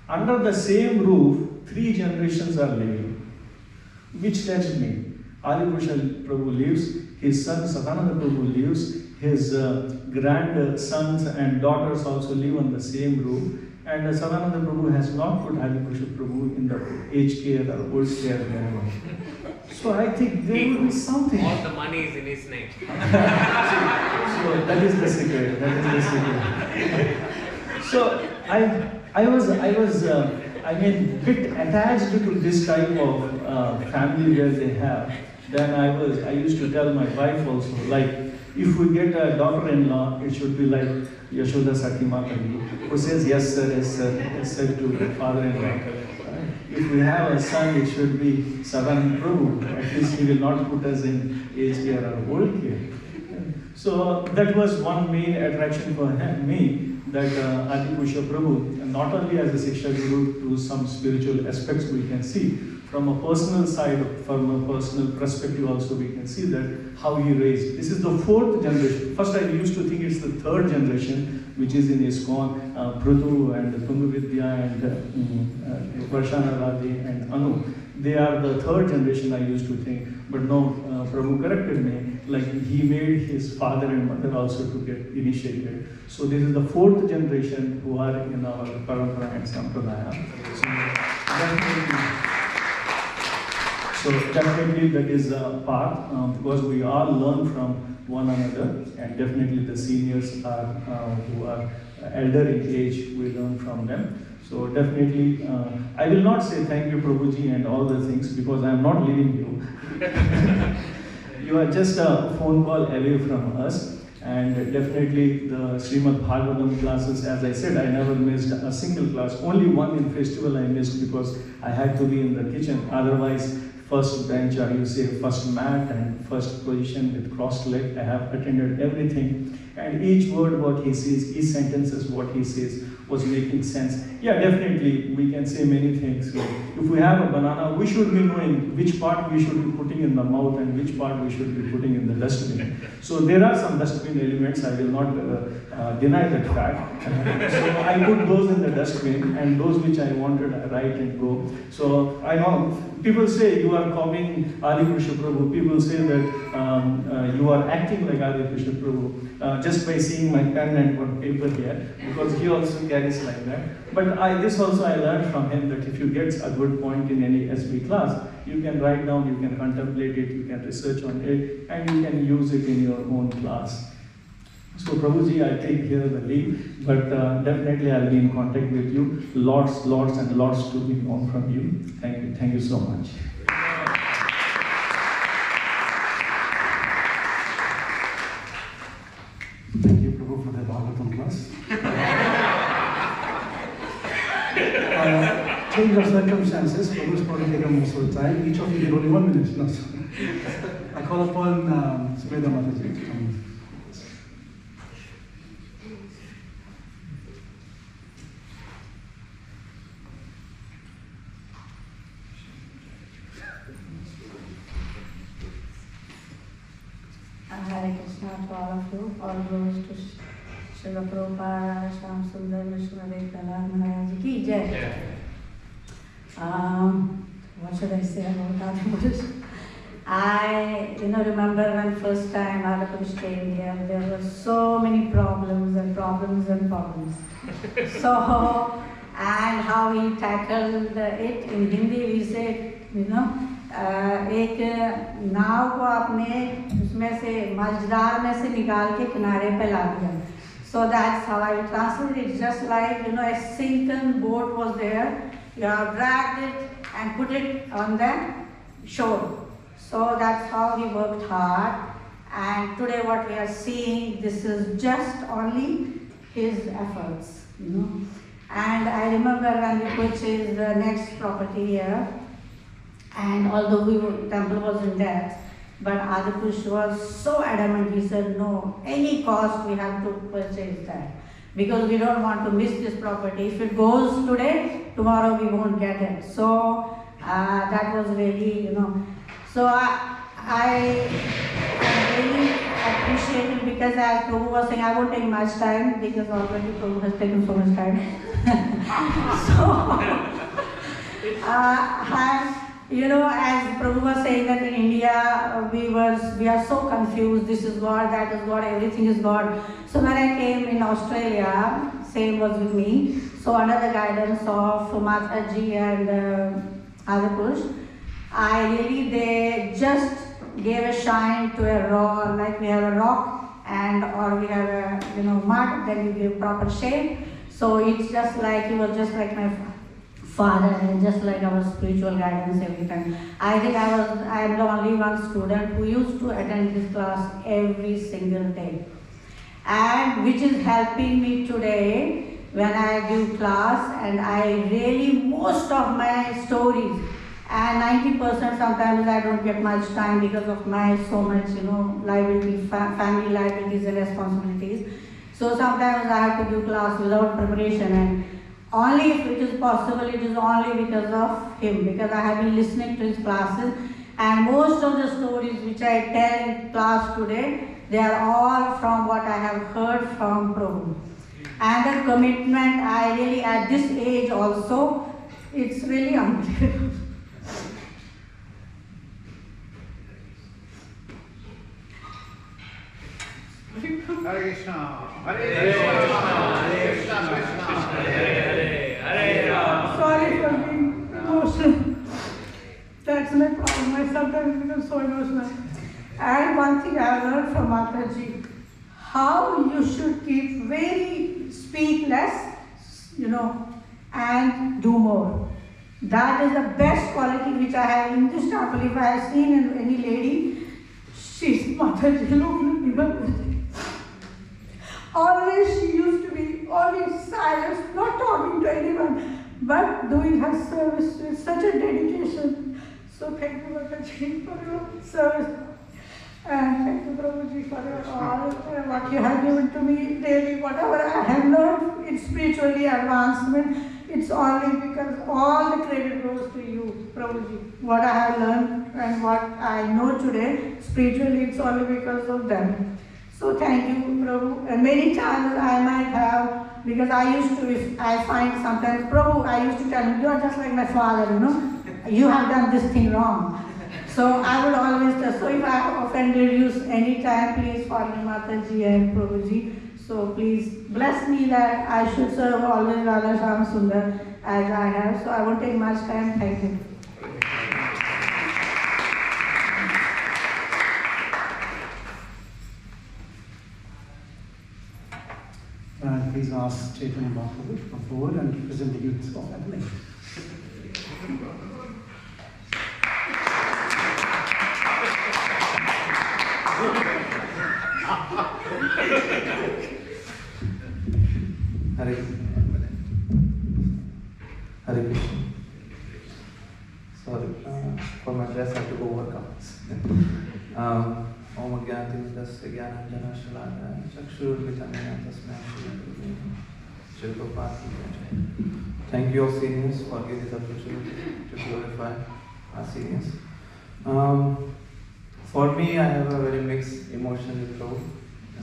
under the same roof, 3 generations are living. Which touched me. Adi-Purusa Prabhu lives, his son Sadananda Prabhu lives, his grandsons and daughters also live on the same roof, and Sadananda Prabhu has not put Adi-Purusa Prabhu in the aged care or old care wherever. So I think there will be something. All the money is in his name. So that is the secret. That is the secret. So I was bit attached to this type of family where they have. Then I used to tell my wife also, like, if we get a daughter-in-law, it should be like Yashoda Sati Mataji, who says yes sir, yes sir to the father-in-law. If we have a son, it should be Sadananda Prabhu. At least he will not put us in aged care or old care. So that was one main attraction for me, that Adi-Purusa Prabhu. not only as a Shiksha Guru to some spiritual aspects we can see, from a personal side, from a personal perspective also we can see that how he raised. This is the 4th generation. First I used to think it's the 3rd generation, which is in ISKCON, Pradhu and Tungavidya and Varshana Radhi and Anu. They are the 3rd generation I used to think, but no, Prabhu corrected me, like he made his father and mother also to get initiated. So this is the 4th generation who are in our Parampara and Sampradaya. So definitely that is a path, because we all learn from one another, and definitely the seniors are who are elder in age, we learn from them. So definitely, I will not say thank you Prabhuji and all the things, because I am not leaving you. You are just a phone call away from us. And definitely the Srimad Bhagavatam classes, as I said, I never missed a single class. Only one in festival I missed because I had to be in the kitchen. Otherwise, first bench, or you say first mat and first position with crossed leg, I have attended everything. And each word what he says, each sentences what he says was making sense. Yeah, definitely, we can say many things. If we have a banana, we should be knowing which part we should be putting in the mouth and which part we should be putting in the dustbin. So there are some dustbin elements, I will not deny that fact. So I put those in the dustbin, and those which I wanted, I write and go. So I know, people say you are copying Adi-Purusha Prabhu. People say that you are acting like Adi-Purusha Prabhu just by seeing my pen and one paper here, because he also carries like that. But this also I learned from him, that if you get a good point in any SB class, you can write down, you can contemplate it, you can research on it, and you can use it in your own class. So Prabhuji, I take here the lead, but definitely I'll be in contact with you. Lots and lots to be known from you. Thank you so much. Thank you, Prabhu, for the Bhagavatam class. Change of circumstances, Prabhu's probably taken most of the time. Each of you get only 1 minute. No, I call upon Sumedha Mataji to come. Hare Krishna to all of you. All glories to Srila Prabhupada, Shyam Sundar, Vishnudev, Prahlad Maharaj ki jai. What should I say about Adi-Purusha? I remember when first time Adi-Purusha came here, there were so many problems and problems and problems. So, and how he tackled it in Hindi, we say, एक नाव को आपने उसमें से मझधार में से निकाल के किनारे पे ला दिया. So that's how I translate it. It's just like a sinking boat was there. You have dragged it and put it on the shore. So that's how he worked hard. And today what we are seeing, this is just only his efforts. And I remember when we purchased the next property here. And although temple was in debt, but Adi-Purusha was so adamant, he said, no, any cost we have to purchase that. Because we don't want to miss this property. If it goes today, tomorrow we won't get it. So that was really, So I really appreciate it, because as Prabhu was saying, I won't take much time because already Prabhu has taken so much time. As Prabhu was saying that in India, we are so confused, this is God, that is God, everything is God. So when I came in Australia, same was with me. So under the guidance of Mataji and Adi-Purusha, they just gave a shine to a rock, like we have a rock or we have a mud, then you give proper shape. So it's just like, he was just like my father and just like our spiritual guidance every time. I think I am the only one student who used to attend this class every single day. And which is helping me today when I give class, and I really, most of my stories, and 90% sometimes I don't get much time because of my so much, liability, family liabilities and responsibilities. So sometimes I have to give class without preparation, and Only if it is possible, it is only because of him, because I have been listening to his classes, and most of the stories which I tell in class today, they are all from what I have heard from Prabhu. And the commitment, I really, at this age also, it's really unbelievable. Hare Krishna, Hare Krishna, Hare Krishna, Krishna Hare Hare. Sorry for being emotional. That's my problem. I sometimes become so emotional. And one thing I have learned from Mataji, how you should speak less, and do more. That is the best quality which I have in this temple. If I have seen in any lady, she's Mataji. Always she used to be always silent, not talking to anyone, but doing her service with such a dedication. So thank you, Mataji, for your service. And thank you, Prabhuji, for your all what you have given to me. Really, whatever I have learned in spiritually advancement, it's only because all the credit goes to you, Prabhuji. What I have learned and what I know today, spiritually, it's only because of them. So thank you, Prabhu. And many times I might have, because I used to, if I find sometimes, Prabhu, I used to tell him, you are just like my father, you have done this thing wrong. So I would always tell, so if I have offended you any time, please forgive Mataji and Prabhuji. So please bless me that I should serve always Radha Shyam Sundar as I have. So I won't take much time. Thank you. Please ask Chaitanya Mahaprabhu to come forward and present the youth of Adelaide. Hare Krishna. Sorry, for my dress I have to overcome. Om Agyantimidasya Gyananjana Shalakaya Chakshurmitanya Tasmaya Shri. Thank you all seniors for giving this opportunity to glorify our seniors. For me, I have a very mixed emotion with Prabhu,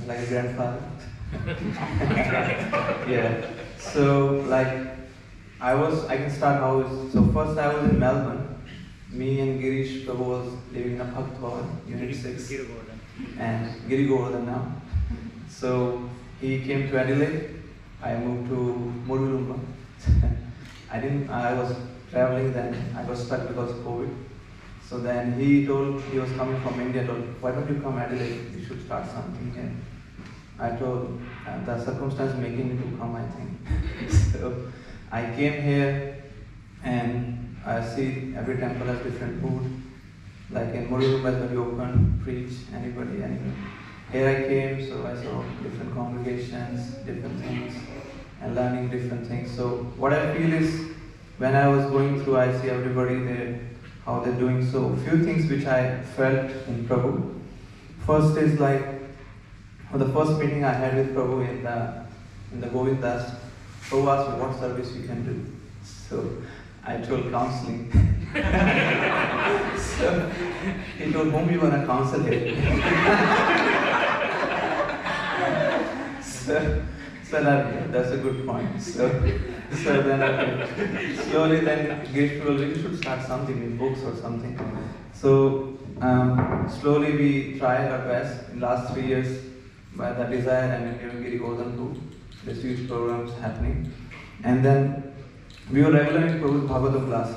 like a grandfather. Yeah. So I can start how. So first I was in Melbourne. Me and Girish Prabhu was living in a Bhakt Bhavan, Unit 6, and Giri Govardhan now. So he came to Adelaide. I moved to Murulumba. I was traveling then. I was stuck because of COVID. So then he told, he was coming from India, told, why don't you come Adelaide? You should start something here. I told, the circumstance making me to come, I think. So I came here and I see every temple has different food. Like in Murulumba, when you open, preach, anybody. Here I came, so I saw different congregations, different things, and learning different things. So what I feel is, when I was going through, I see everybody there, how they're doing. So a few things which I felt in Prabhu. First is for the first meeting I had with Prabhu in the Govindas, Prabhu asked me what service you can do. So I told counseling. So he told, whom you want to counsel here? So that's a good point. So then slowly then Girish told, we should start something in books or something. So slowly we tried our best in last 3 years by the desire and even Giri Govardhan too. There's huge programs happening. And then we were regular in Prabhu's Bhagavatam class.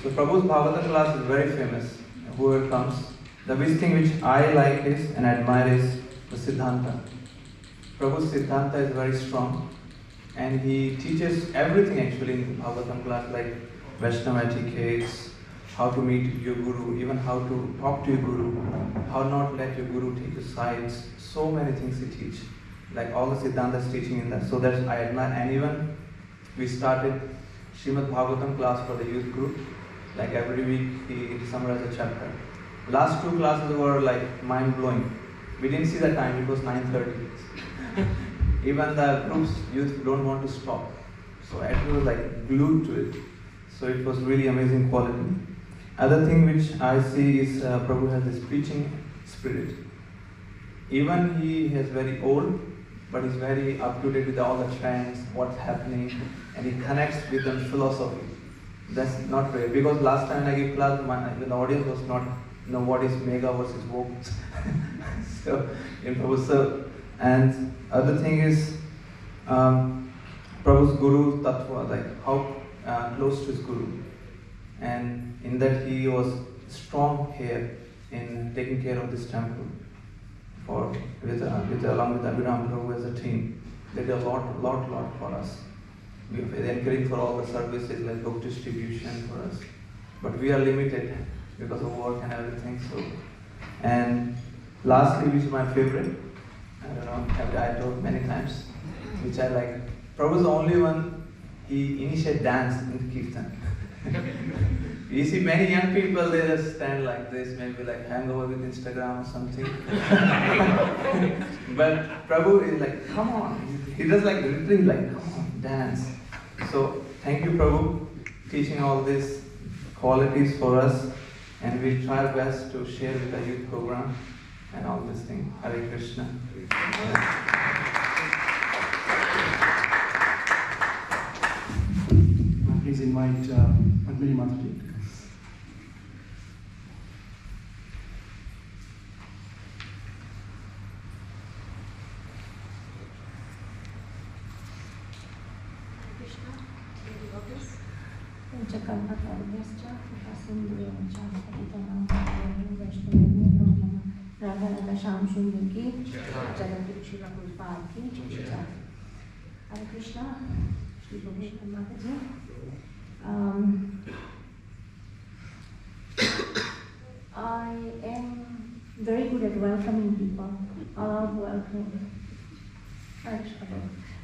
So Prabhu's Bhagavatam class is very famous. Whoever comes, the big thing which I like is and admire is the Siddhanta. Prabhu's Siddhanta is very strong and he teaches everything actually in the Bhagavatam class, like Vaishnava etiquettes, how to meet your Guru, even how to talk to your Guru, how not let your Guru take your sides, so many things he teaches. Like all the Siddhanta's teaching in that. So that's I admire. And even we started Srimad Bhagavatam class for the youth group. Like every week he summarized a chapter. Last 2 classes were like mind blowing. We didn't see the time, it was 9:30. even the groups, youth don't want to stop. So Adelaide was like glued to it. So it was really amazing quality. Other thing which I see is Prabhu has this preaching spirit. Even he is very old, but he's very up to date with all the trends, what's happening, and he connects with the philosophy. That's not rare, because last time I gave class, the audience was not know what is mega versus woke. So in Prabhu's and other thing is Prabhu's guru tattva, like how close to his guru, and in that he was strong here in taking care of this temple along with Abhinam Prabhu as a team. They did a lot for us. They encourage for all the services like book distribution for us, but we are limited because of work and everything. So, and lastly, which is my favorite, I don't know, I told many times, which I like. Prabhu is the only one, he initiated dance in the Kirtan. You see many young people, they just stand like this, maybe like hangover with Instagram or something. But Prabhu is like, come on. He does like literally like, come on, dance. So thank you, Prabhu, teaching all these qualities for us, and we'll try our best to share with the youth program and all these things. Hare Krishna. Please invite Padmini Mataji. Hare Krishna, Shri Bhagavad Mataji. I am very good at welcoming people. I love welcoming,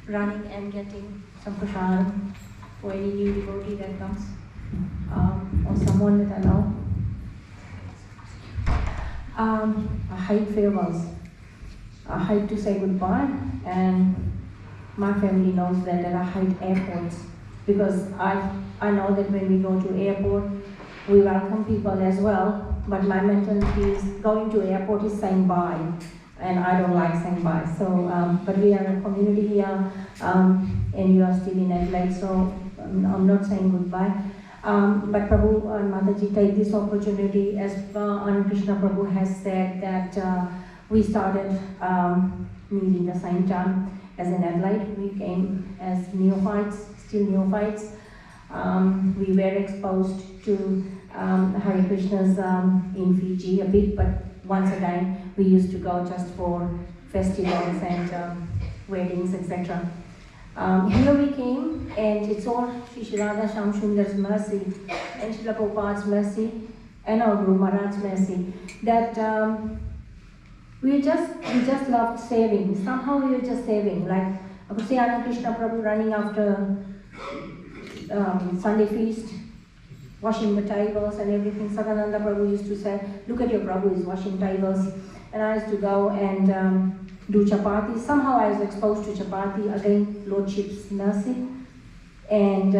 running and getting some prasadam for any new devotee that comes, or someone that I know. I hide farewells. I hide to say goodbye, and my family knows that I hide airports, because I know that when we go to airport, we welcome people as well, but my mentality is going to airport is saying bye, and I don't like saying bye. So, but we are a community here, and you are still in Adelaide, so I'm not saying goodbye. But Prabhu and Mataji take this opportunity, as Anand Krishna Prabhu has said, that we started meeting the same time as in Adelaide. We came as neophytes, still neophytes. We were exposed to Hare Krishnas in Fiji a bit, but once again we used to go just for festivals and weddings, etc. Here we came, and it's all Shri Radha Shyam Sundar's mercy and Srila Prabhupada's mercy and our Guru Maharaj's mercy that we just loved saving. Somehow we were just saving. Like I could see Anand Krishna Prabhu running after Sunday feast, washing the tables and everything. Sadananda Prabhu used to say, look at your Prabhu, he's washing tables. And I used to go and do chapati. Somehow I was exposed to chapati, again, Lordship's mercy. And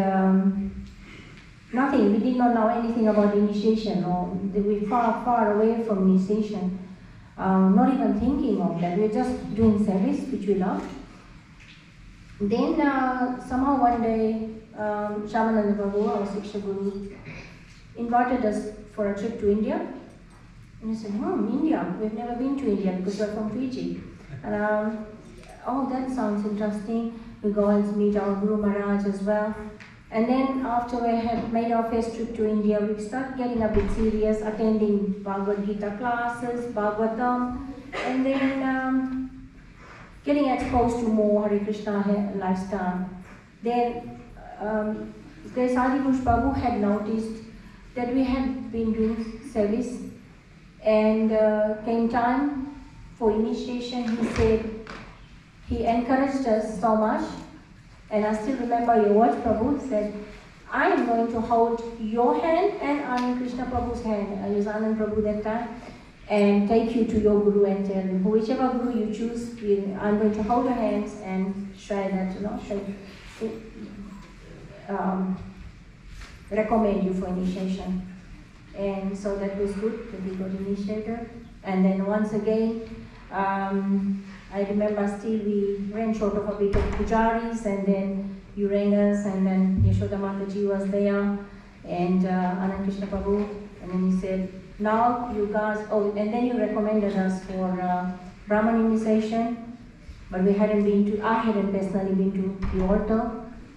nothing, we did not know anything about initiation, or we were far away from initiation. Not even thinking of that, we were just doing service, which we loved. Then somehow one day, Shamananda Prabhu, our Siksha Guru, invited us for a trip to India. And we said, India, we've never been to India because we're from Fiji. And oh, that sounds interesting. We go and meet our Guru Maharaj as well. And then after we had made our first trip to India, we started getting a bit serious, attending Bhagavad Gita classes, Bhagavatam, and then getting exposed to more Hare Krishna lifestyle. Then Grace Adi-Purusa Prabhu had noticed that we had been doing service, and came time for initiation. He said, he encouraged us so much, and I still remember your words, Prabhu. He said, I am going to hold your hand and Anand Krishna Prabhu's hand. I was Anand Prabhu that time. and take you to your Guru and tell him, whichever Guru you choose, I'm going to hold your hands and share that, recommend you for initiation. And so that was good that we got initiated. And then once again, I remember still we ran short of a bit of pujaris, and then you rang us, and then Yashoda Mataji was there, and Anand Krishna Prabhu, and then he said, now you guys, and then you recommended us for Brahman initiation, but we hadn't been to, I hadn't personally been to the altar.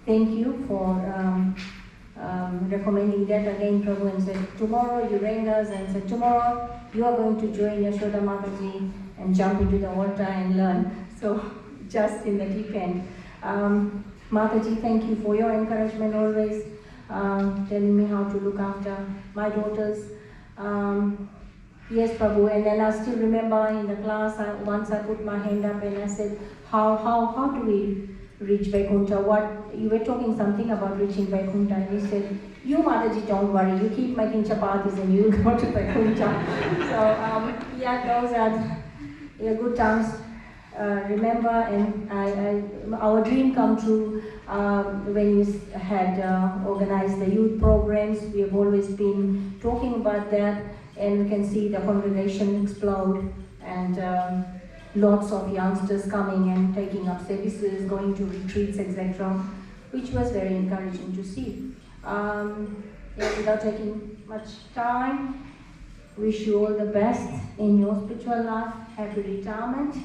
Thank you for recommending that again, Prabhu, and said, tomorrow you rang us and said, tomorrow you are going to join Yashoda Mataji and jump into the altar and learn. So just in the deep end. Mataji, thank you for your encouragement always, telling me how to look after my daughters. Yes, Prabhu, and then I still remember in the class, once I put my hand up and I said, how do we reach Vaikuntha? You were talking something about reaching Vaikuntha, and you said, you Mataji, don't worry, you keep making chapatis and you'll go to Vaikuntha. So yeah, those are good times. Remember, and our dream come true when you had organized the youth programs. We have always been talking about that, and we can see the congregation explode, and lots of youngsters coming and taking up services, going to retreats, etc., which was very encouraging to see. Without taking much time, wish you all the best in your spiritual life, happy retirement,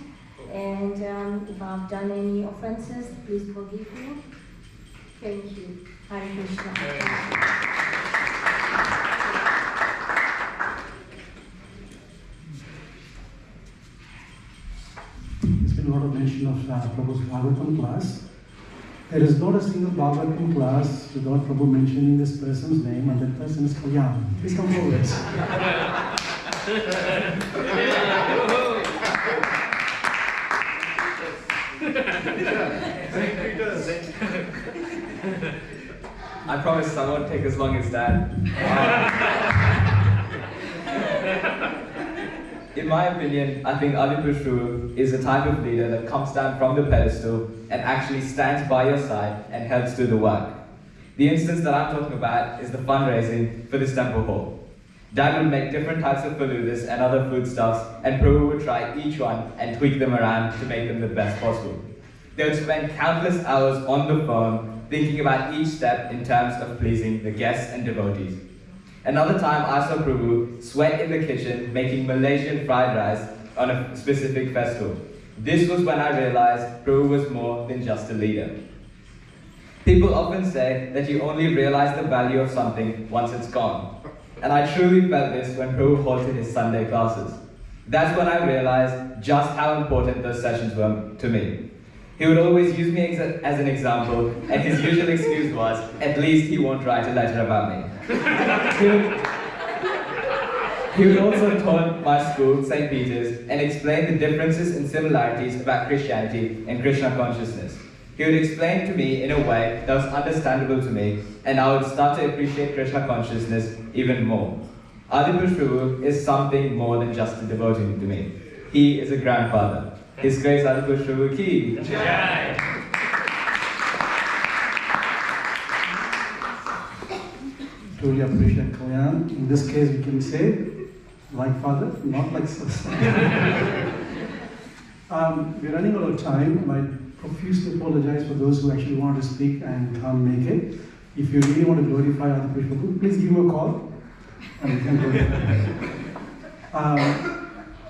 and if I've done any offenses, please forgive me. Thank you. Hare Krishna. There's been a lot of mention of Prabhu's Bhagavatam class. There is not a single Bhagavatam class without Prabhu mentioning this person's name, and that person is Kalyan. Please come forward. I promise I won't take as long as that. In my opinion, I think Adi-PURUSA Prabhu is a type of leader that comes down from the pedestal and actually stands by your side and helps do the work. The instance that I'm talking about is the fundraising for this temple hall. Dad would make different types of faludas and other foodstuffs, and Prabhu would try each one and tweak them around to make them the best possible. They would spend countless hours on the phone thinking about each step in terms of pleasing the guests and devotees. Another time I saw Prabhu sweat in the kitchen making Malaysian fried rice on a specific festival. This was when I realized Prabhu was more than just a leader. People often say that you only realize the value of something once it's gone. And I truly felt this when Prabhu halted his Sunday classes. That's when I realized just how important those sessions were to me. He would always use me as an example, and his usual excuse was, at least he won't write a letter about me. He would also taunt my school, St. Peter's, and explain the differences and similarities about Christianity and Krishna consciousness. He would explain to me in a way that was understandable to me, and I would start to appreciate Krishna consciousness even more. Adi-PURUSA Prabhu is something more than just a devotee to me. He is a grandfather. His Grace Adi-PURUSA Prabhu ki Jai. Truly appreciate Kalyan. In this case, we can say, like father, not like son. We're running out of time. I profusely apologize for those who actually want to speak and can't make it. If you really want to glorify Adi-PURUSA Prabhu, please give him a call and we can glorify.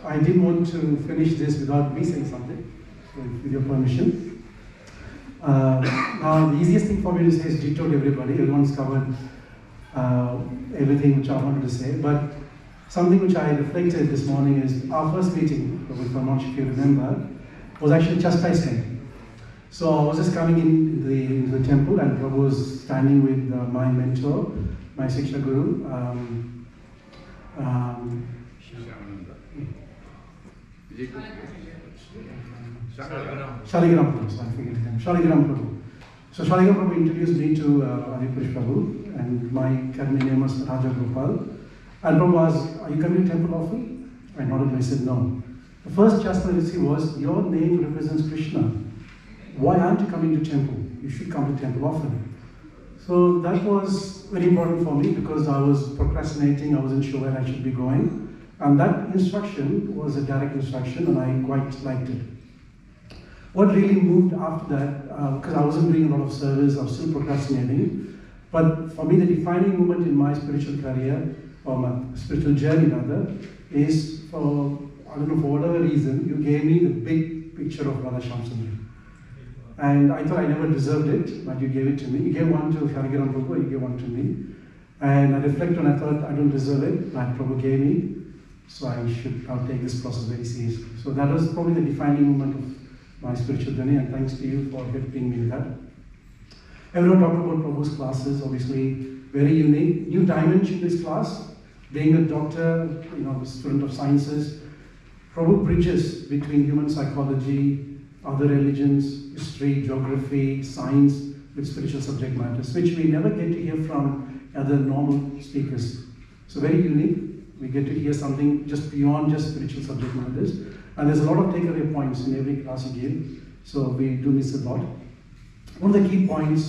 I didn't want to finish this without me saying something, so with your permission. Now, the easiest thing for me to say is ditto to everybody. Everyone's covered everything which I wanted to say, but something which I reflected this morning is our first meeting, if I'm not sure if you remember, was actually chastisement. So I was just coming into the temple, and Prabhu was standing with my mentor, my Siksha Guru, Shaligram Prabhu, so I forget his name. Shaligram Prabhu. So Shaligram Prabhu introduced me to Adi-PURUSA Prabhu, and my Karmi name was Raja Gopal. And Prabhu asked, are you coming to temple often? I nodded and I said, no. The first chastisement I received was, your name represents Krishna. Why aren't you coming to temple? You should come to temple often. So that was very important for me because I was procrastinating, I wasn't sure where I should be going. And that instruction was a direct instruction and I quite liked it. What really moved after that, because I wasn't doing a lot of service, I was still procrastinating, but for me the defining moment in my spiritual career, or my spiritual journey rather, is for, I don't know, for whatever reason, you gave me the big picture of Radha Shamsundari. And I thought I never deserved it, but you gave it to me. You gave one to Harigaran Prabhu, you gave one to me. And I reflected and I thought I don't deserve it, but Prabhu gave me. So I should now take this process very seriously. So that was probably the defining moment of my spiritual journey, and thanks to you for helping me with that. Everyone talked about Prabhu's classes, obviously very unique. New dimension in this class, being a doctor, a student of sciences. Prabhu bridges between human psychology, other religions, history, geography, science, with spiritual subject matters, which we never get to hear from other normal speakers. So very unique. We get to hear something just beyond just spiritual subject matters. And there's a lot of takeaway points in every class he gave. So we do miss a lot. One of the key points